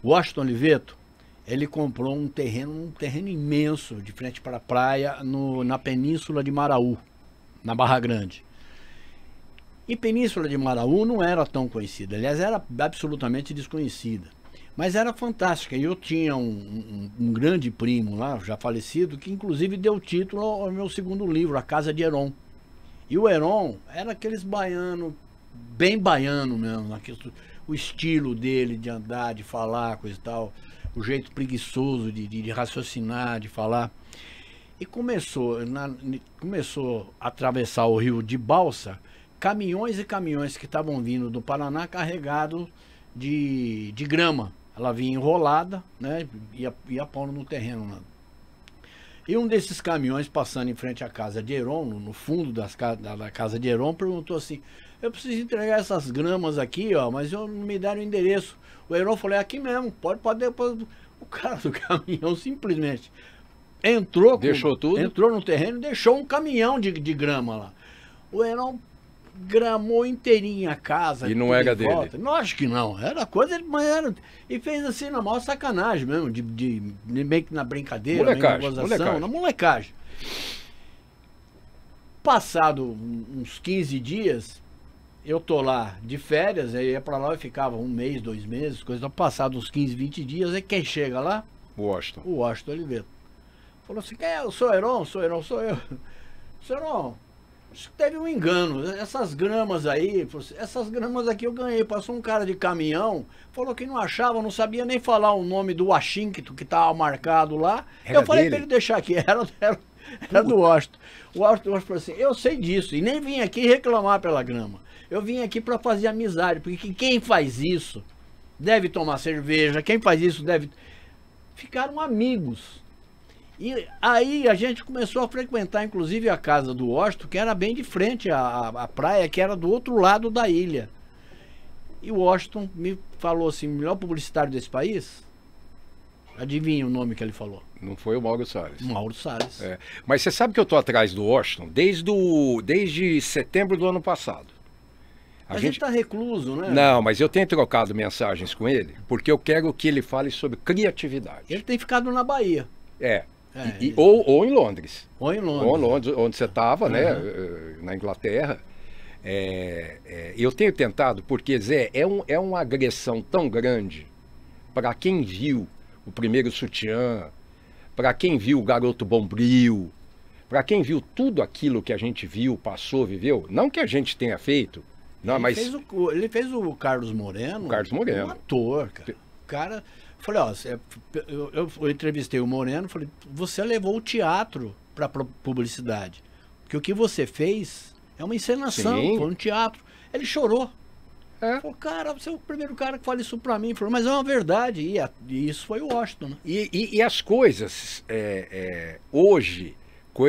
Washington Oliveto, ele comprou um terreno imenso, de frente para a praia, na Península de Maraú, na Barra Grande. E Península de Maraú não era tão conhecida, aliás, era absolutamente desconhecida. Mas era fantástica. E eu tinha um grande primo lá, já falecido, que inclusive deu título ao meu segundo livro, A Casa de Heron. E o Heron era aqueles baiano, bem baiano mesmo, o estilo dele de andar, de falar, coisa e tal, o jeito preguiçoso de raciocinar, de falar. E começou a atravessar o rio de balsa, caminhões e caminhões que estavam vindo do Paraná carregados de grama. Ela vinha enrolada, né? Ia pondo no terreno. Né? E um desses caminhões passando em frente à casa de Heron, no fundo da casa de Heron, perguntou assim: eu preciso entregar essas gramas aqui, ó, mas não me deram o endereço. O Heron falou: é aqui mesmo, pode. O cara do caminhão simplesmente entrou no terreno e deixou um caminhão de grama lá. O Heron gramou inteirinha a casa. E não era dele? Lógico que não. Era coisa, mas era. E fez assim na maior sacanagem mesmo, meio que na brincadeira, na molecagem. Passado uns 15 dias, eu tô lá de férias, aí ia pra lá e ficava 1 mês, 2 meses, coisa. Passado uns 15, 20 dias, aí quem chega lá? O Washington Oliveto. Falou assim: eu sou Heron, sou eu. Sou Heron, teve um engano, essas gramas aqui eu ganhei. Passou um cara de caminhão, falou que não achava, não sabia nem falar o nome do Washington que estava marcado lá. Eu falei para ele deixar aqui, era do Washington. O Washington falou assim: eu sei disso, e nem vim aqui reclamar pela grama. Eu vim aqui para fazer amizade, porque quem faz isso deve tomar cerveja, quem faz isso deve... Ficaram amigos. E aí a gente começou a frequentar, inclusive, a casa do Washington, que era bem de frente à praia, que era do outro lado da ilha. E o Washington me falou assim: melhor publicitário desse país? Adivinha o nome que ele falou? Não foi o Mauro Salles. Mauro Salles. É. Mas você sabe que eu tô atrás do Washington desde setembro do ano passado. A gente tá recluso, né? Não, mas eu tenho trocado mensagens com ele, porque eu quero que ele fale sobre criatividade. Ele tem ficado na Bahia. Ou em Londres. Ou em Londres. Onde você estava, né? Na Inglaterra. Eu tenho tentado, porque, Zé, é uma agressão tão grande para quem viu o Primeiro Sutiã, para quem viu o Garoto Bombril, para quem viu tudo aquilo que a gente viu, passou, viveu. Não que a gente tenha feito. Não, ele fez o Carlos Moreno. O Carlos Moreno. Um ator, cara. O cara... Falei, ó, eu entrevistei o Moreno, falei: você levou o teatro para publicidade. Porque o que você fez é uma encenação, Sim. Foi um teatro. Ele chorou. Falou: cara, você é o primeiro cara que fala isso para mim. Falou: mas é uma verdade. E isso foi o Washington. Né? E as coisas, hoje,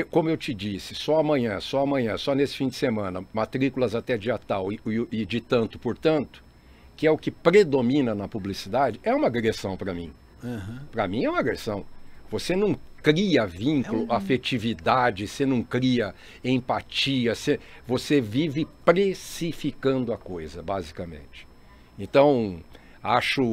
como eu te disse, só amanhã, só nesse fim de semana, matrículas até dia tal e de tanto por tanto, que é o que predomina na publicidade, é uma agressão para mim. Para mim é uma agressão. Você não cria vínculo, afetividade, você não cria empatia, você vive precificando a coisa, basicamente. Então, acho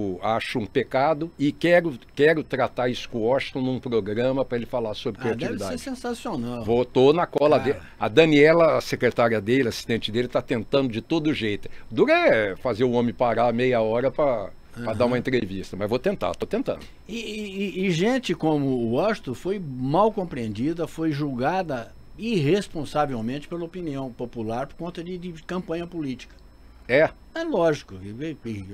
um pecado e quero tratar isso com o Washington num programa para ele falar sobre criatividade. Deve ser sensacional. Tô na cola dele. A Daniela, a secretária dele, assistente dele, está tentando de todo jeito. Dura é fazer o homem parar meia hora para dar uma entrevista, mas tô tentando. E gente como o Washington foi mal compreendida, foi julgada irresponsavelmente pela opinião popular por conta de campanha política. É lógico,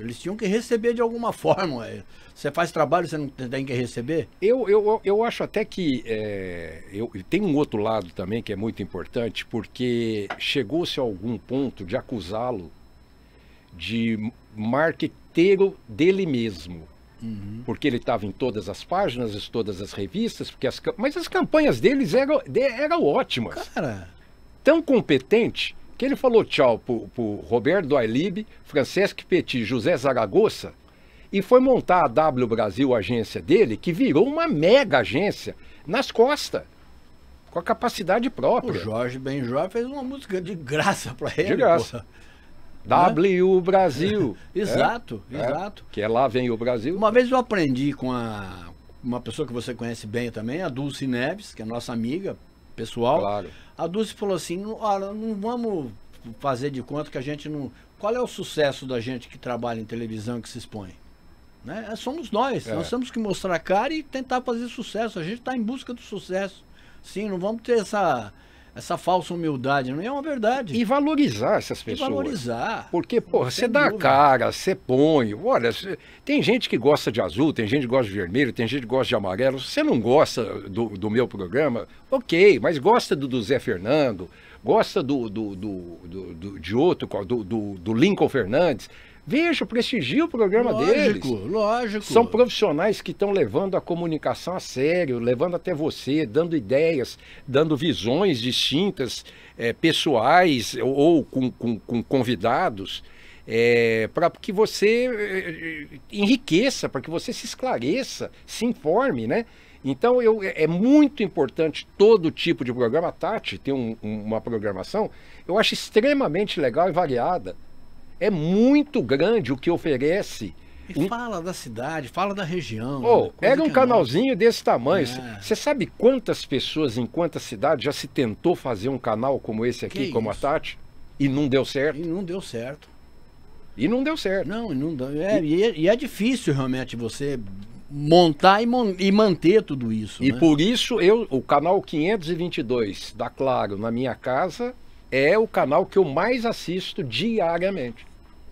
eles tinham que receber de alguma forma. Você faz trabalho, você não tem que receber? Eu acho até que tem um outro lado também que é muito importante, porque chegou-se a algum ponto de acusá-lo de marqueteiro dele mesmo. Porque ele estava em todas as páginas, em todas as revistas, mas as campanhas deles eram ótimas. Cara, tão competente que ele falou tchau pro Roberto Ailib, Francesco Petit, José Zaragoza, e foi montar a W Brasil, a agência dele, que virou uma mega agência nas costas, com a capacidade própria. O Jorge Benjor fez uma música de graça para ele. De graça. W Brasil. Exato, exato. Que é lá vem o Brasil. Uma vez eu aprendi com uma pessoa que você conhece bem também, a Dulce Neves, que é nossa amiga pessoal. Claro. A Dulce falou assim, olha, não vamos fazer de conta que a gente não... Qual é o sucesso da gente que trabalha em televisão, que se expõe? Né? Somos nós. Nós temos que mostrar a cara e tentar fazer sucesso. A gente está em busca do sucesso. Sim, não vamos ter essa falsa humildade, não é uma verdade. E valorizar essas pessoas. E valorizar. Porque, porra, você dá a cara, você põe. Olha, tem gente que gosta de azul, tem gente que gosta de vermelho, tem gente que gosta de amarelo. Se você não gosta do meu programa, ok, mas gosta do Zé Fernando, gosta de outro, do Lincoln Fernandes. Veja, prestigie o programa deles. Lógico. São profissionais que estão levando a comunicação a sério, levando até você, dando ideias, dando visões distintas, pessoais ou com convidados, para que você enriqueça, para que você se esclareça, se informe, né? Então é muito importante todo tipo de programa. A Tati tem uma programação, eu acho extremamente legal e variada. É muito grande o que oferece. E fala da cidade, fala da região. Era um canalzinho desse tamanho. Você sabe quantas pessoas em quantas cidades já se tentou fazer um canal como esse aqui, como a Tati? E não deu certo. E não deu certo. E não deu certo. Não, e é difícil realmente você montar e manter tudo isso. E né? por isso o canal 522 da Claro na minha casa é o canal que eu mais assisto diariamente.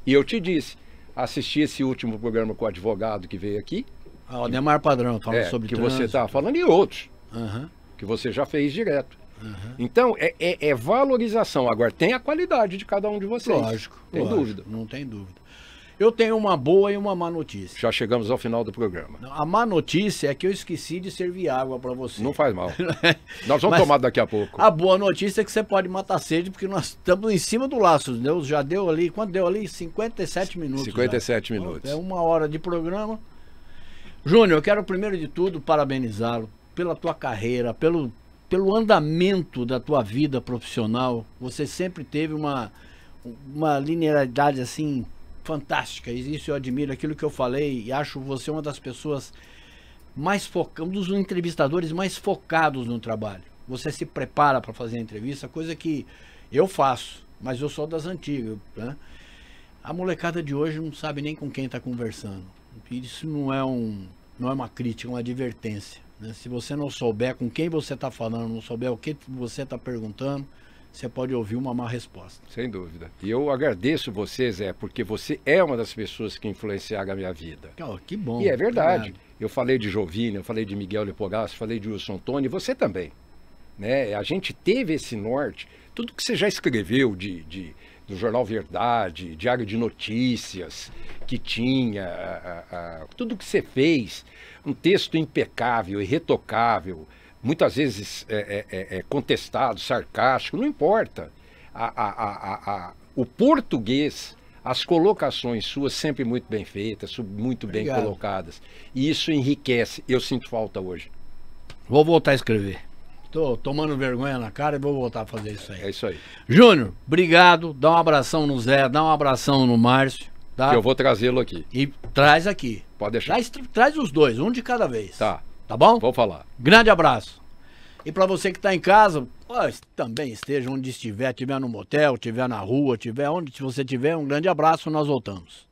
E eu te disse, assisti esse último programa com o advogado que veio aqui. O Demar Padrão, falando sobre que trânsito. você estava falando, e outros, Uhum. que você já fez direto. Uhum. Então, é valorização. Agora, tem a qualidade de cada um de vocês. Lógico. Tem dúvida. Não tem dúvida. Eu tenho uma boa e uma má notícia. Já chegamos ao final do programa. A má notícia é que eu esqueci de servir água para você. Não faz mal. Nós vamos tomar daqui a pouco. A boa notícia é que você pode matar sede, porque nós estamos em cima do laço. Deus já deu ali, quanto deu ali? 57 minutos. 57 minutos. É 1 hora de programa. Júnior, eu quero primeiro de tudo parabenizá-lo pela tua carreira, pelo andamento da tua vida profissional. Você sempre teve uma linearidade assim fantástica. Isso eu admiro, aquilo que eu falei, e acho você uma das pessoas mais focadas, um dos entrevistadores mais focados no trabalho. Você se prepara para fazer a entrevista, coisa que eu faço, mas eu sou das antigas, né? A molecada de hoje não sabe nem com quem está conversando. Isso não é uma crítica, é uma advertência, né? Se você não souber com quem você está falando, não souber o que você está perguntando, você pode ouvir uma má resposta. Sem dúvida. E eu agradeço você, Zé, porque você é uma das pessoas que influenciaram a minha vida. Oh, que bom. E é verdade. Obrigado. Eu falei de Jovini, eu falei de Miguel Lepogasso, falei de Wilson Toni, você também. Né? A gente teve esse norte. Tudo que você já escreveu do Jornal Verdade, Diário de Notícias, que tinha, tudo que você fez, um texto impecável, irretocável, muitas vezes contestado, sarcástico, não importa. O português, as colocações suas sempre muito bem feitas, muito bem colocadas. E isso enriquece. Eu sinto falta hoje. Vou voltar a escrever. Tô tomando vergonha na cara e vou voltar a fazer isso aí. É isso aí. Júnior, obrigado. Dá um abração no Zé, dá um abração no Márcio. Tá? Que eu vou trazê-lo aqui. E traz aqui. Pode deixar. Traz os dois, um de cada vez. Tá. Tá bom? Vou falar. Grande abraço. E para você que está em casa, também esteja onde estiver no motel, estiver na rua, estiver onde você estiver, um grande abraço, nós voltamos.